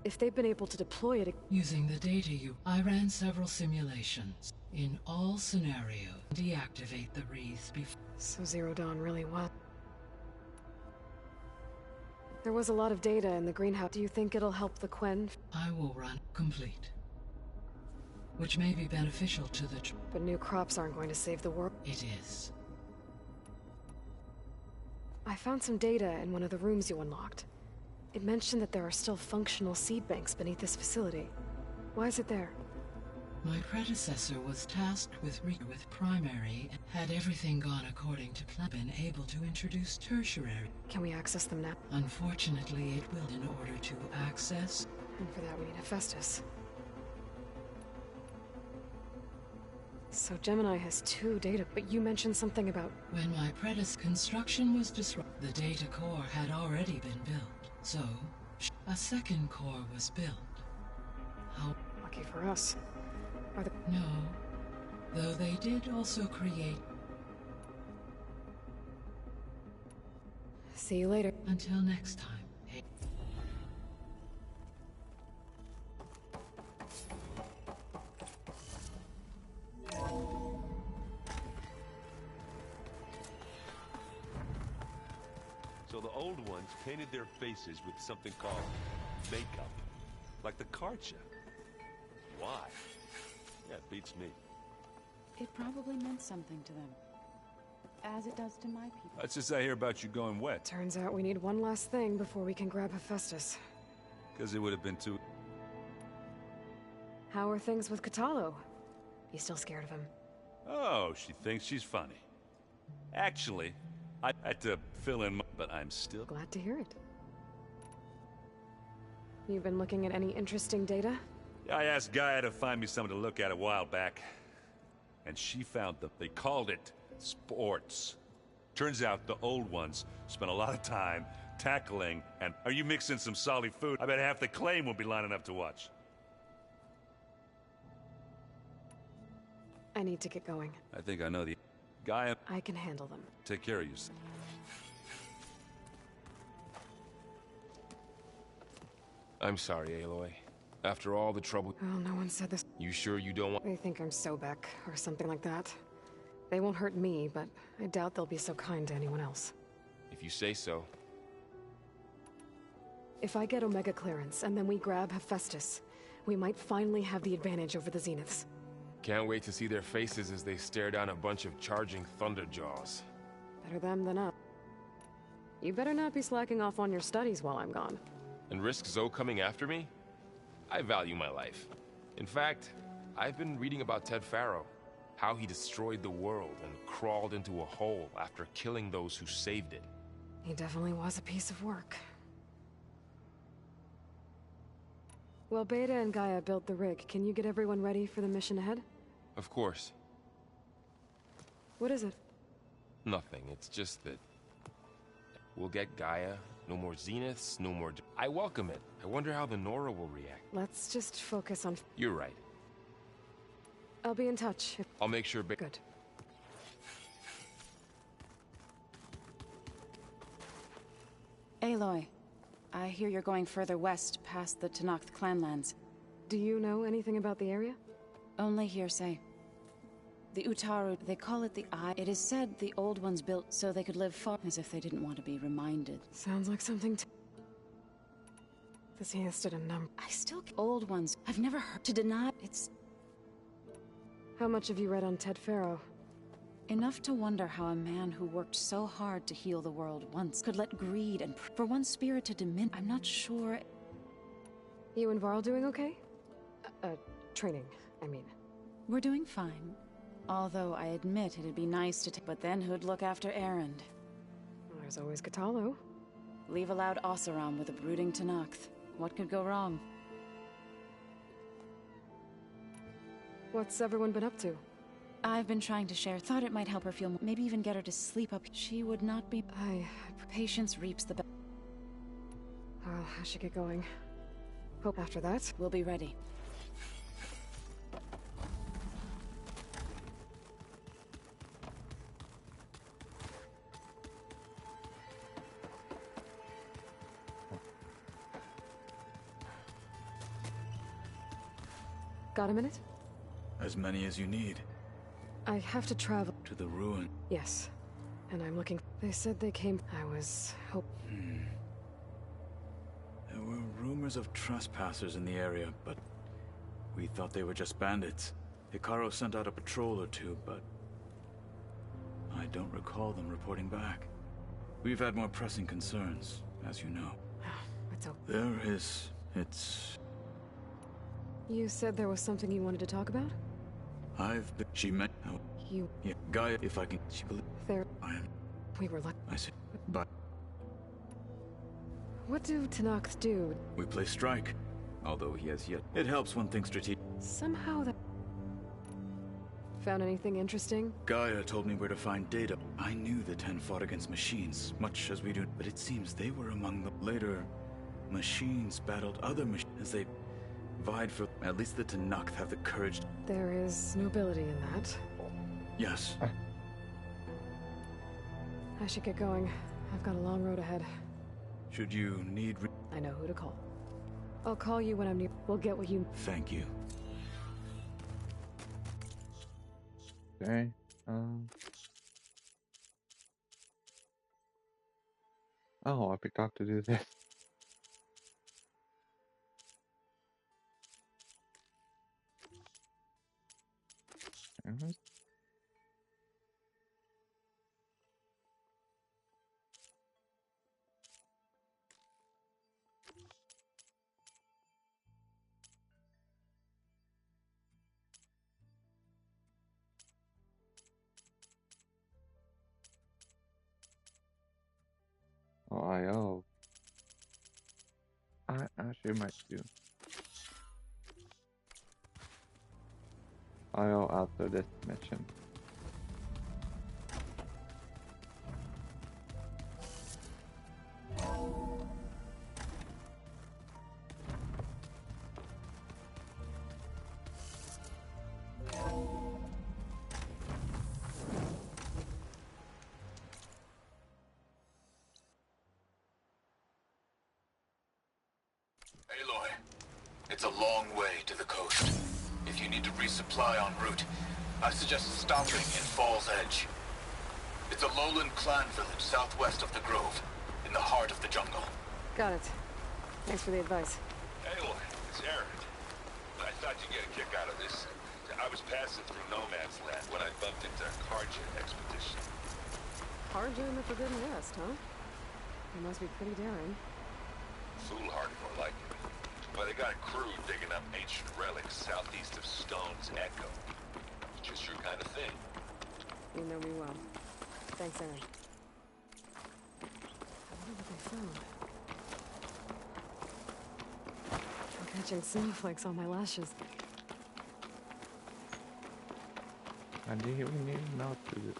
If they've been able to deploy it... Using the data I ran several simulations. In all scenarios, deactivate the wreath before. So Zero Dawn really was. There was a lot of data in the greenhouse. Do you think it'll help the Quen? I will run complete. Which may be beneficial to the But new crops aren't going to save the world. It is. I found some data in one of the rooms you unlocked. It mentioned that there are still functional seed banks beneath this facility. Why is it there? My predecessor was tasked with primary and had everything gone according to plan, been able to introduce tertiary. Can we access them now? Unfortunately, it will in order to access. And for that we need Hephaestus. So Gemini has 2 data, but you mentioned something about... When my predecessor construction was disrupted, the data core had already been built. So, a second core was built. How... Lucky for us. Are the... No. Though they did also create... See you later. Until next time. Hey. So the old ones painted their faces with something called makeup. Like the card show. Why? Yeah, it beats me. It probably meant something to them. As it does to my people. That's just I hear about you going wet. Turns out we need one last thing before we can grab Hephaestus. Because it would have been too... How are things with Katalo? You still scared of him? Oh, she thinks she's funny. Actually, I had to fill in, but I'm still... Glad to hear it. You've been looking at any interesting data? Yeah, I asked Gaia to find me something to look at a while back. And she found them. They called it sports. Turns out the old ones spent a lot of time tackling and... Are you mixing some solid food? I bet half the claim will be lining up to watch. I need to get going. I think I know the... Gaia... I can handle them. Take care of yourself. I'm sorry, Aloy. After all the trouble... Well, no one said this. You sure you don't want... They think I'm Sobek, or something like that. They won't hurt me, but I doubt they'll be so kind to anyone else. If you say so. If I get Omega clearance, and then we grab Hephaestus, we might finally have the advantage over the Zeniths. Can't wait to see their faces as they stare down a bunch of charging Thunderjaws. Better them than us. You better not be slacking off on your studies while I'm gone. And risk Zoe coming after me? I value my life. In fact, I've been reading about Ted Faro. How he destroyed the world and crawled into a hole after killing those who saved it. He definitely was a piece of work. Well, Beta and Gaia built the rig. Can you get everyone ready for the mission ahead? Of course. What is it? Nothing. It's just that... We'll get Gaia. No more Zeniths, no more... I welcome it. I wonder how the Nora will react. Let's just focus on... You're right. I'll be in touch. I'll make sure... Good. Aloy, I hear you're going further west past the Tenakth clanlands. Do you know anything about the area? Only hearsay. The Utaru, they call it the Eye. It is said the old ones built so they could live far, as if they didn't want to be reminded. Sounds like something to... The Zenith stood a number. I still... Old ones. I've never heard to deny. It's... How much have you read on Ted Faro? Enough to wonder how a man who worked so hard to heal the world once could let greed and... For one spirit to diminish... I'm not sure... You and Varl doing okay? Training, I mean. We're doing fine. Although I admit it'd be nice to take... But then who'd look after Erend? Well, there's always Katalo. Leave a loud Oseram with a brooding Tenakth. What could go wrong? What's everyone been up to? I've been trying to share. Thought it might help her feel more. Maybe even get her to sleep up. She would not be... Patience reaps the... Well, I should get going. Hope after that... We'll be ready. Got a minute? As many as you need. I have to travel. To the ruin. Yes. And I'm looking. They said they came. I was There were rumors of trespassers in the area, but we thought they were just bandits. Hikaru sent out a patrol or two, but I don't recall them reporting back. We've had more pressing concerns, as you know. It's okay. There is... it's... You said there was something you wanted to talk about? I've been... She meant... how... You... Yeah, Gaia, if I can... She believe... There... I am... We were lucky. I see. But... What do Tanakh do? We play strike. Although he has yet... It helps when things strategic... Somehow that... Found anything interesting? Gaia told me where to find data. I knew the 10 fought against machines, much as we do, but it seems they were among the... Later, machines battled other machines as they vied for... At least the Tanakh have the courage... There is nobility in that. Yes. I should get going. I've got a long road ahead. Should you need... I know who to call. I'll call you when I'm near. We'll get what you... Thank you. Okay. Oh, I picked up to do this. Oh, I actually might do IO after this mission. Aloy, it's a long way to the coast. If you need to resupply en route, I suggest stopping in Fall's Edge. It's a lowland clan village southwest of the Grove, in the heart of the jungle. Got it. Thanks for the advice. Aloy, it's Aaron. I thought you'd get a kick out of this. I was passing through No Man's Land when I bumped into a Karja expedition. Karja in the Forbidden West, huh? You must be pretty daring. Foolhardy, more like it. But they got a crew digging up ancient relics southeast of Stone's Echo. Just your kind of thing. You know me well. Thanks, Aaron. I wonder what they found. I'm catching snowflakes on my lashes. I didn't even need to know to do.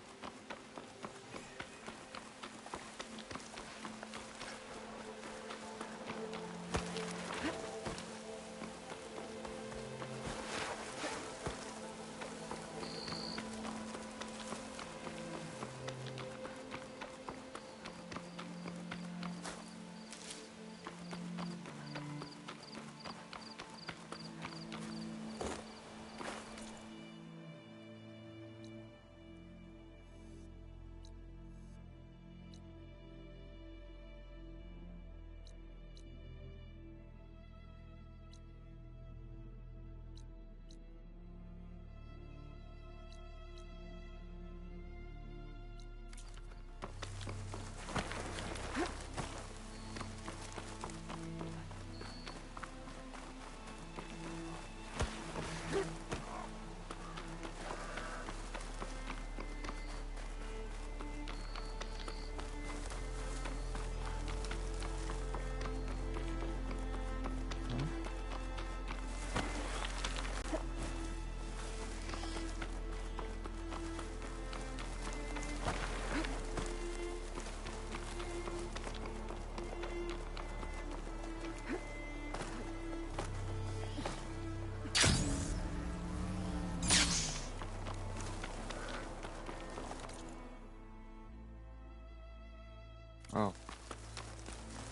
Oh.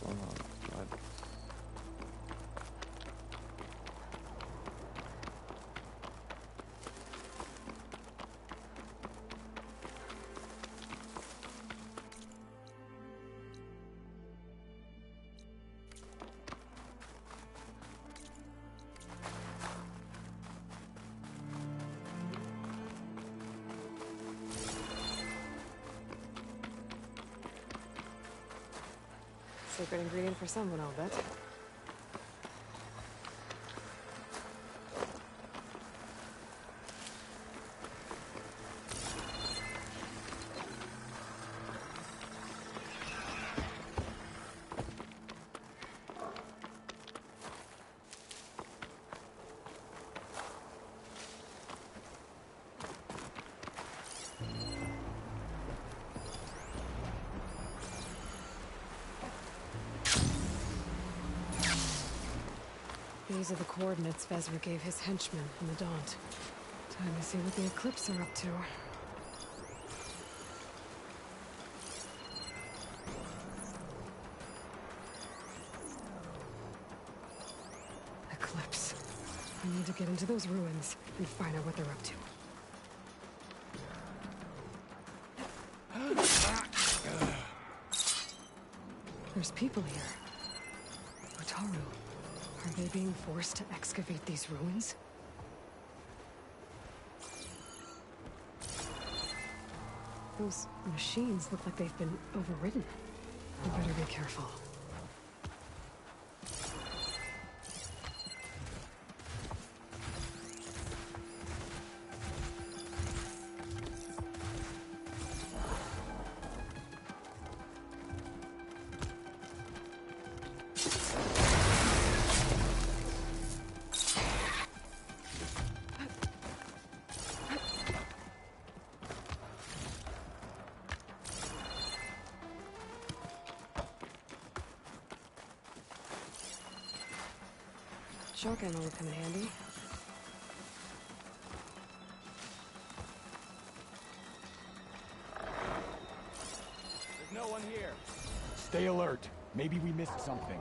Oh no, God. Secret ingredient for someone, I'll bet. These are the coordinates Vezra gave his henchmen in the Daunt. Time to see what the Eclipse are up to. Eclipse. I need to get into those ruins and find out what they're up to. There's people here. Otaru. Are they being forced to excavate these ruins? Those machines look like they've been overridden. We better be careful. Shock ammo would come in handy. There's no one here. Stay alert. Maybe we missed something.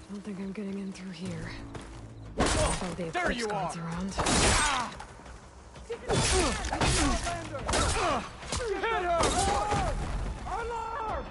I don't think I'm getting in through here. Oh, the there you are! Around. Hit her! Alarm!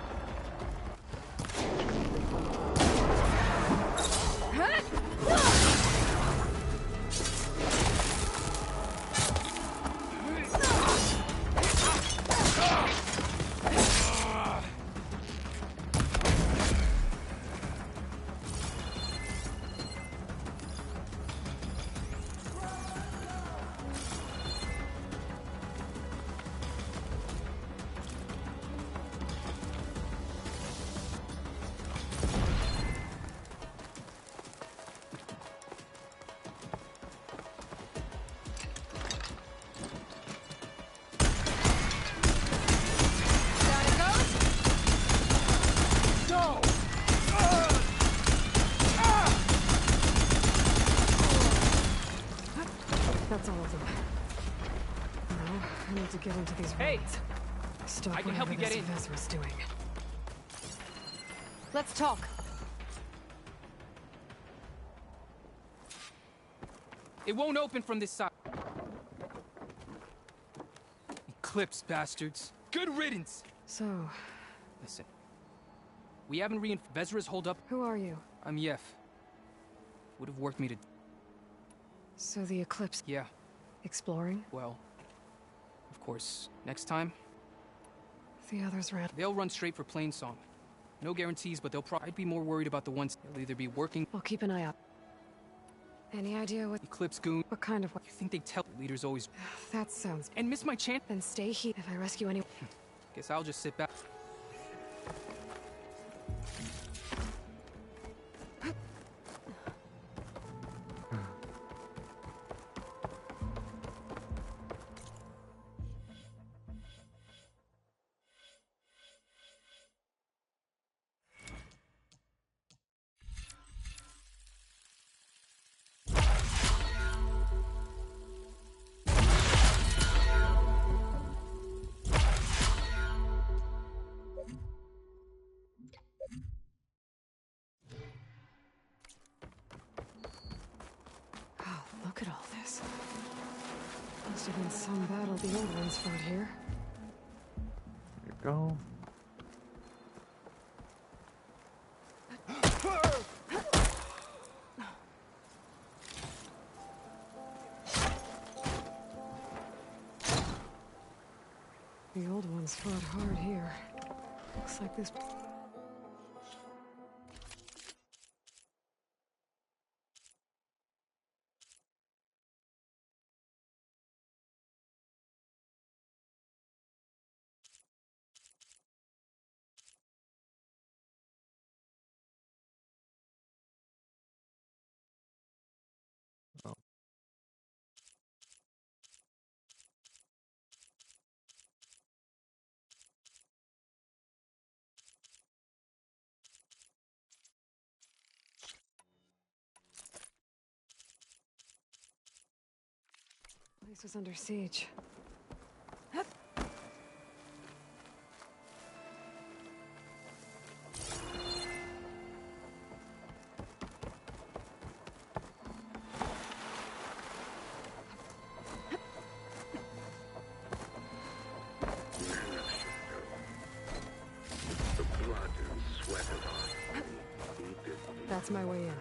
That's all of them. Now, I need to get into these ruins. Stop I can help you get in. Vezra's doing. Let's talk. It won't open from this side. Eclipse, bastards. Good riddance! So... Listen. We haven't Vezra's hold up. Who are you? I'm Yef. Would have worked me to... So the Eclipse... Yeah. Exploring? Well... Of course, next time... The others ran. They'll run straight for Plainsong. No guarantees, but they'll I'd be more worried about the ones they'll either be working... I'll keep an eye out. Any idea what... Eclipse goon... What kind of... You think they tell leaders always... That sounds... And miss my chance? Then stay here if I rescue anyone. Guess I'll just sit back. Must have been some battle the old ones fought here. There you go. The old ones fought hard here. Looks like this... Oh. Place was under siege. That's my way in.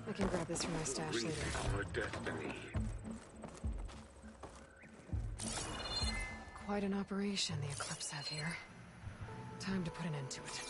I can grab this from my stash later. Quite an operation the Eclipse have here. Time to put an end to it.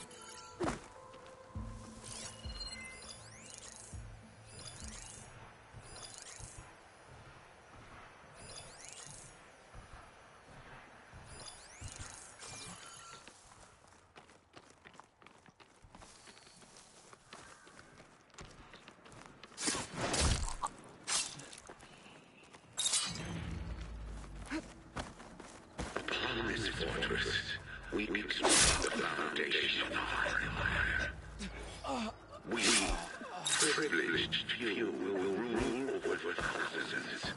We construct the foundation of our empire. We, privileged few, will rule over thousands.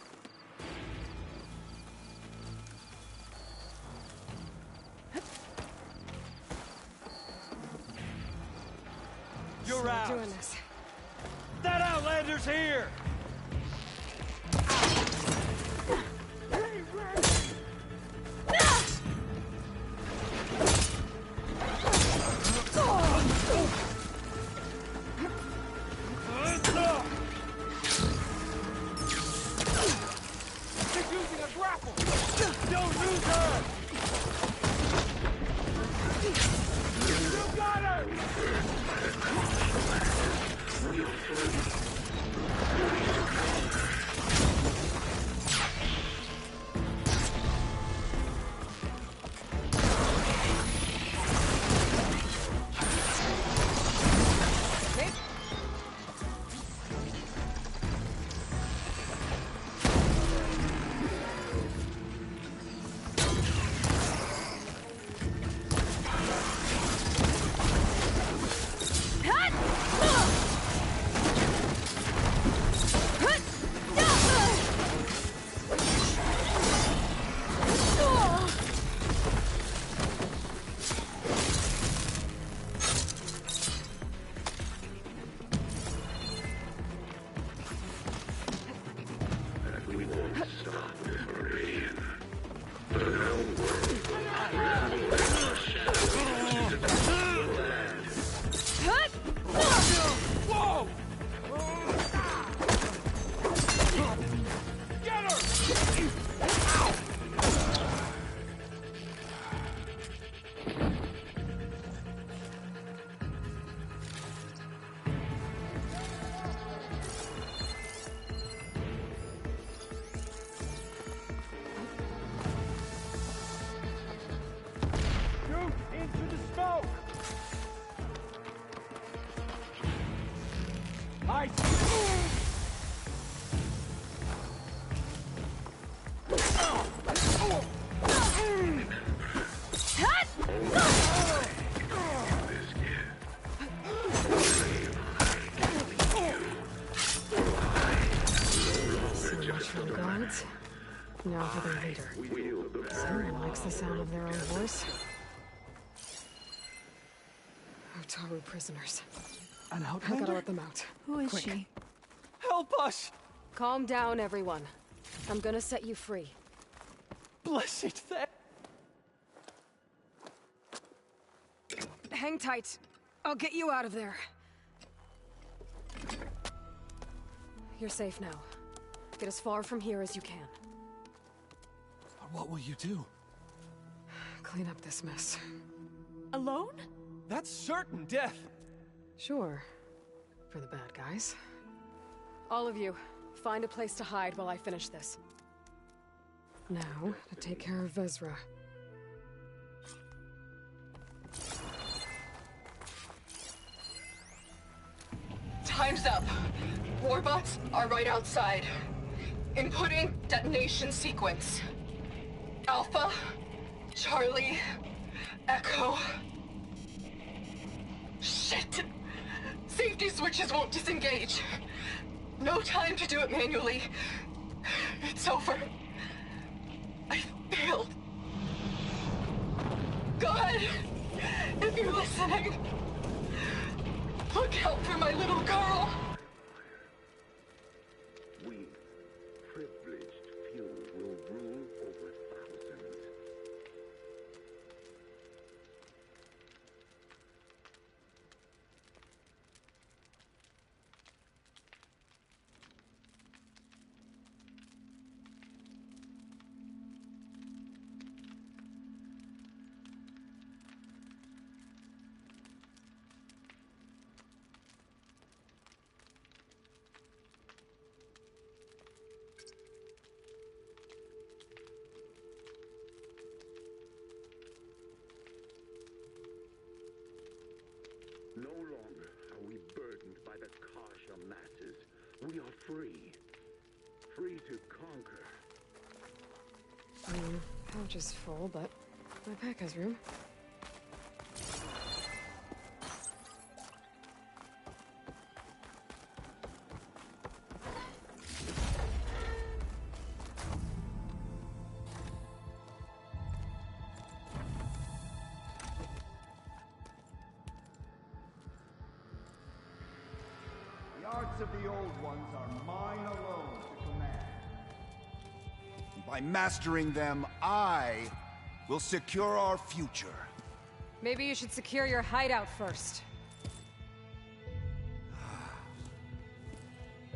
You're Start out. doing this. That Outlander's here! Now for their leader. Someone likes the sound of their own voice. Otaru prisoners. An I Outlander? gotta let them out. Who is Quick. she? Help us! Calm down, everyone. I'm gonna set you free. Blessed Hang tight. I'll get you out of there. You're safe now. Get as far from here as you can. What will you do? Clean up this mess. Alone? That's certain death. Sure. For the bad guys. All of you, find a place to hide while I finish this. Now, to take care of Vezra. Time's up. Warbots are right outside. Inputting detonation sequence. Alpha, Charlie, Echo. Shit! Safety switches won't disengage. No time to do it manually. It's over. I failed. God, if you're listening, look out for my little girl. We, privileged few, will rule over thousands. No longer are we burdened by the Kasha masses. We are free. Free to conquer. Pouch is full, but my pack has room. The arts of the old ones are mine alone to command. By mastering them, I will secure our future. Maybe you should secure your hideout first.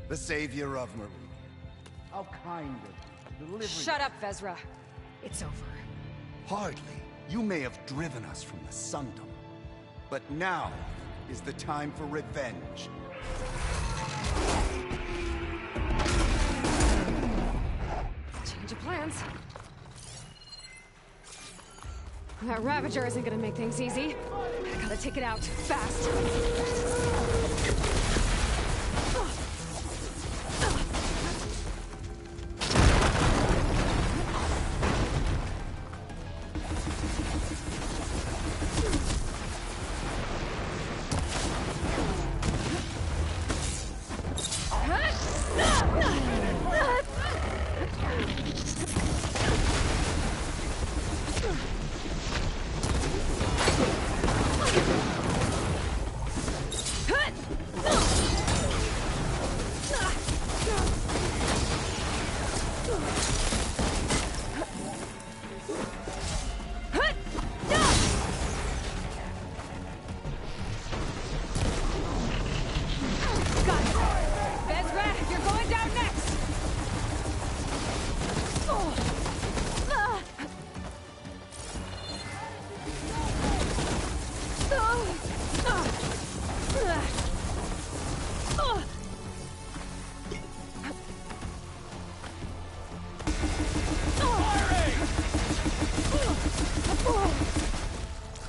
The savior of Marie. How kind of you to deliver. Shut up, Vezra. It's over. Hardly. You may have driven us from the Sundom. But now is the time for revenge. Change of plans. That Ravager isn't gonna make things easy. I gotta take it out, fast.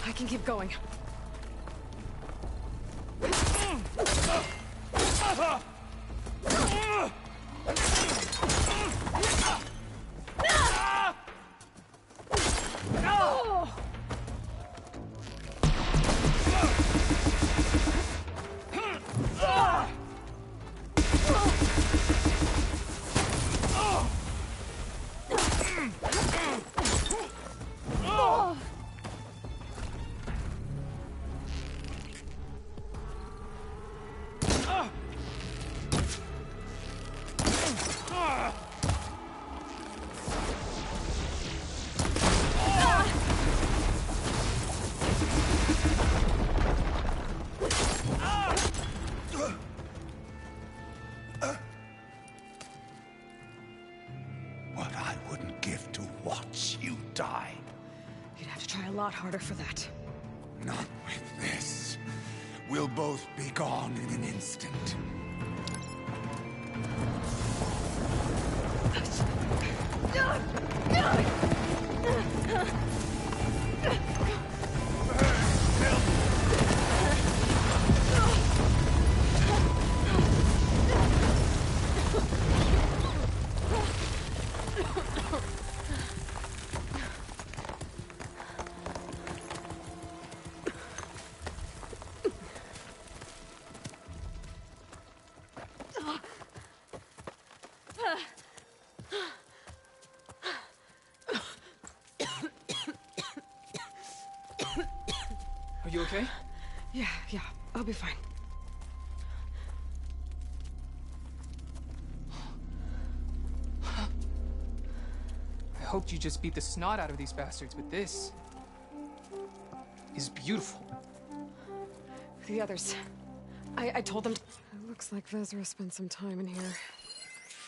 I can keep going. die. You'd have to try a lot harder for that. Not with this. We'll both be gone in an instant. Are you okay? Yeah, I'll be fine. I hoped you just beat the snot out of these bastards, but this is beautiful. The others. I told them. It looks like Vezra spent some time in here.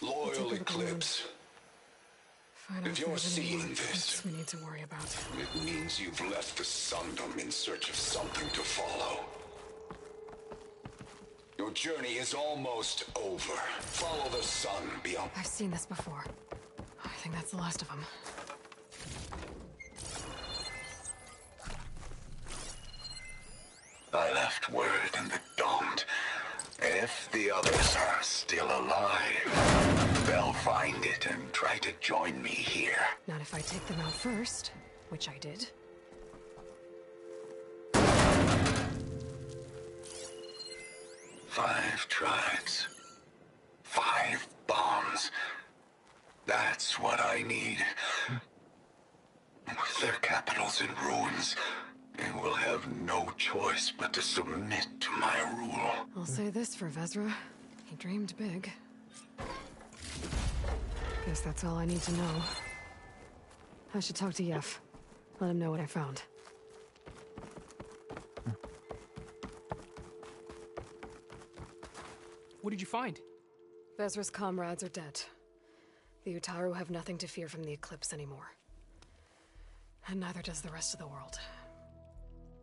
Loyal Eclipse. If you're seeing this, we need to worry about. It means you've left the Sundom in search of something to follow. Your journey is almost over. Follow the sun beyond. I've seen this before. I think that's the last of them. I left word in the Domed. If the others are still alive, they'll find it and try to join me here. Not if I take them out first, which I did. Five tribes. 5 bombs. That's what I need. With their capitals in ruins, they will have no choice but to submit to my rule. I'll say this for Vezra. He dreamed big. Guess that's all I need to know. I should talk to Yef. Let him know what I found. What did you find? Vezra's comrades are dead. The Utaru have nothing to fear from the Eclipse anymore. And neither does the rest of the world.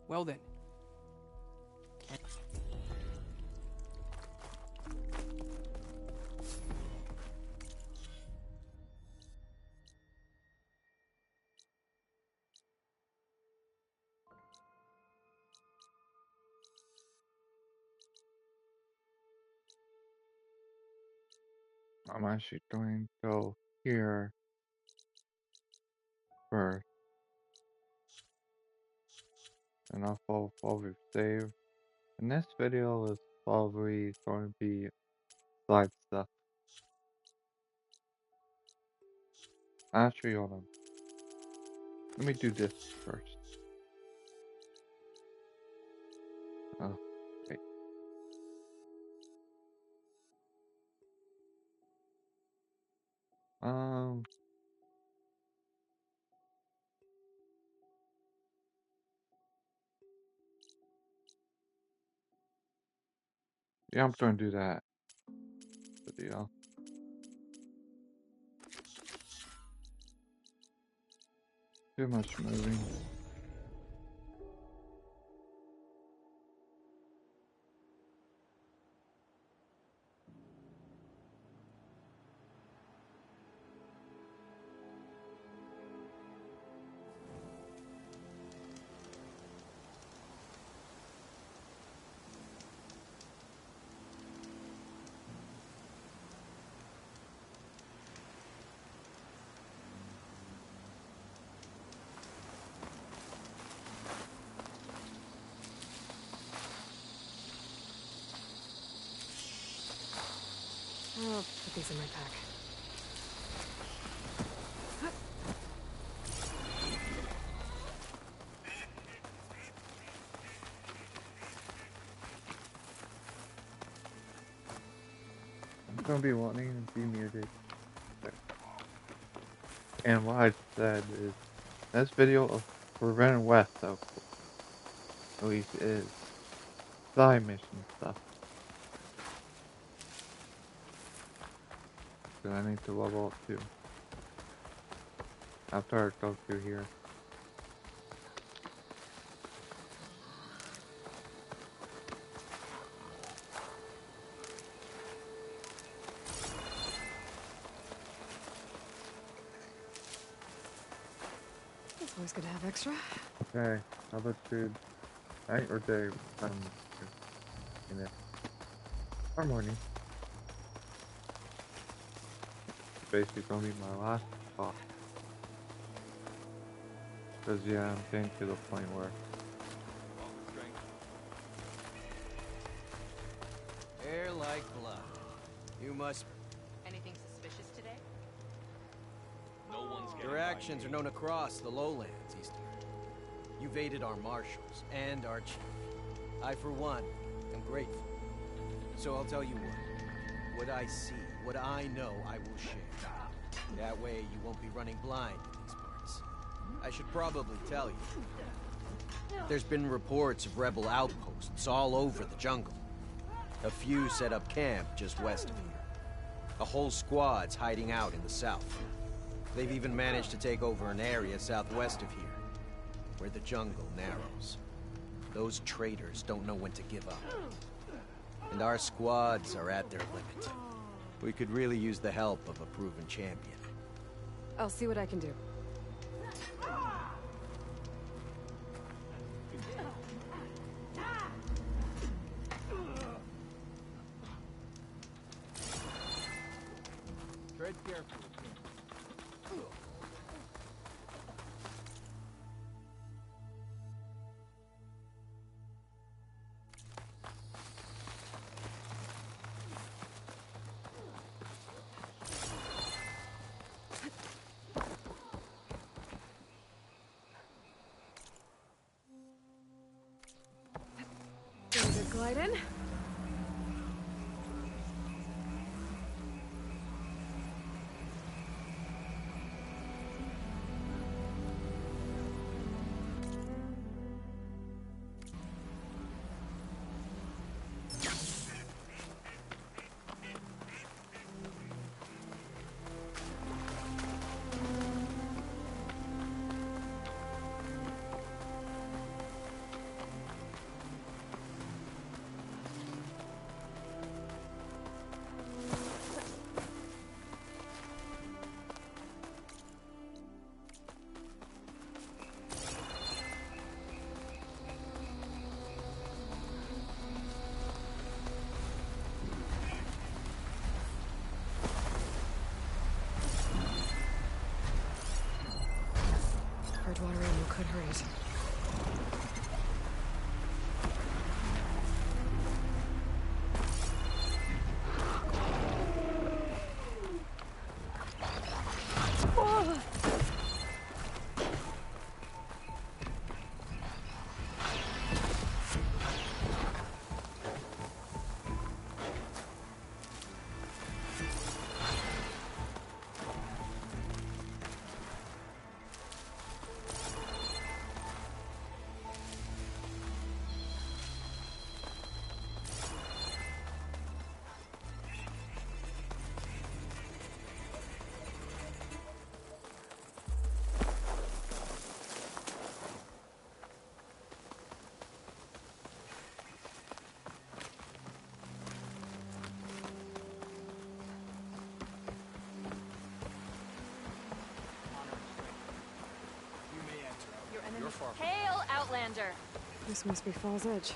Well then. I'm actually going to go here first. And I'll follow what we've saved. And this video is probably going to be side stuff. Actually, hold on. Let me do this first. Oh, wait. Yeah, I'm trying to do that video. Too much moving. I'll put these in my pack. I'm gonna be wanting to be muted. And what I said is, this video of Forbidden West, though, at least is side mission stuff. So I need to level up too. after I go through here. It's always good to have extra. Okay, how about food? Night or day? In it. Or morning. Basically gonna be my last spot. Cause yeah, I'm getting to the point where Air like blood. You must... Anything suspicious today? No one's getting Your actions are known across the lowlands, Eastern. You've aided our marshals and our chief. I, for one, am grateful. So I'll tell you what. What I see, what I know, I will share. That way you won't be running blind in these parts. I should probably tell you. There's been reports of rebel outposts all over the jungle. A few set up camp just west of here. A whole squad's hiding out in the south. They've even managed to take over an area southwest of here, where the jungle narrows. Those traitors don't know when to give up. And our squads are at their limit. We could really use the help of a proven champion. I'll see what I can do. Tread carefully. Good gliding. Water ammo could hurt. Hail, Outlander! This must be Fall's Edge.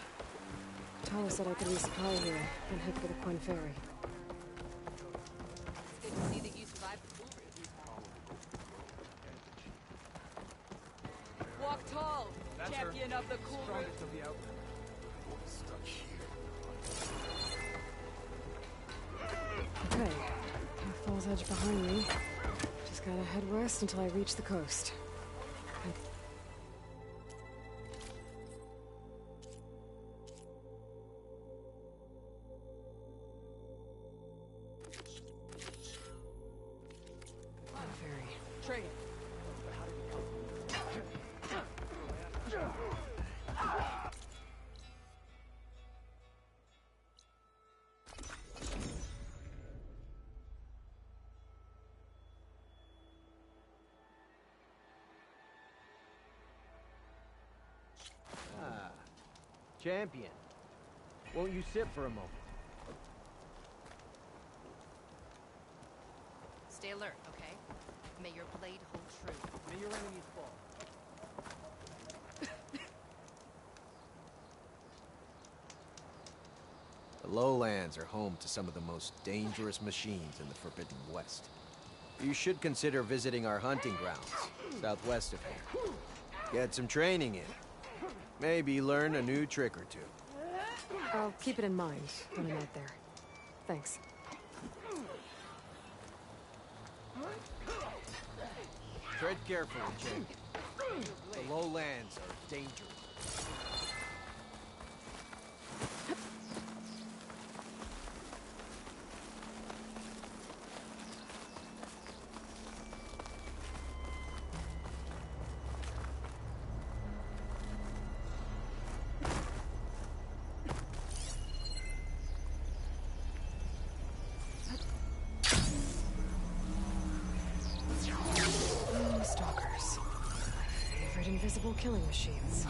Tala said I could resupply here, then head for the Quen ferry. It's good to see that you survived the fool. Walk tall, champion of the cool room. Okay, have Fall's Edge behind me. Just gotta head west until I reach the coast. Champion, won't you sit for a moment? Stay alert, okay? May your blade hold true. May your enemies fall. The lowlands are home to some of the most dangerous machines in the Forbidden West. You should consider visiting our hunting grounds, southwest of here. Get some training in. Maybe learn a new trick or two. I'll keep it in mind when I'm out there. Thanks. Tread carefully, Champion. The lowlands are dangerous. Stalkers. My favorite invisible killing machines.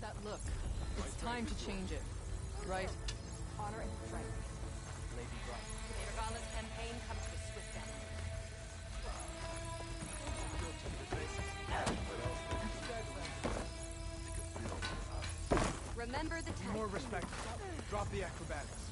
That look. It's time to change it. Right? Honor and strength. Lady Bright. Commander Gauntlet's campaign comes to a swift end. Remember the test. More respect. Drop the acrobatics.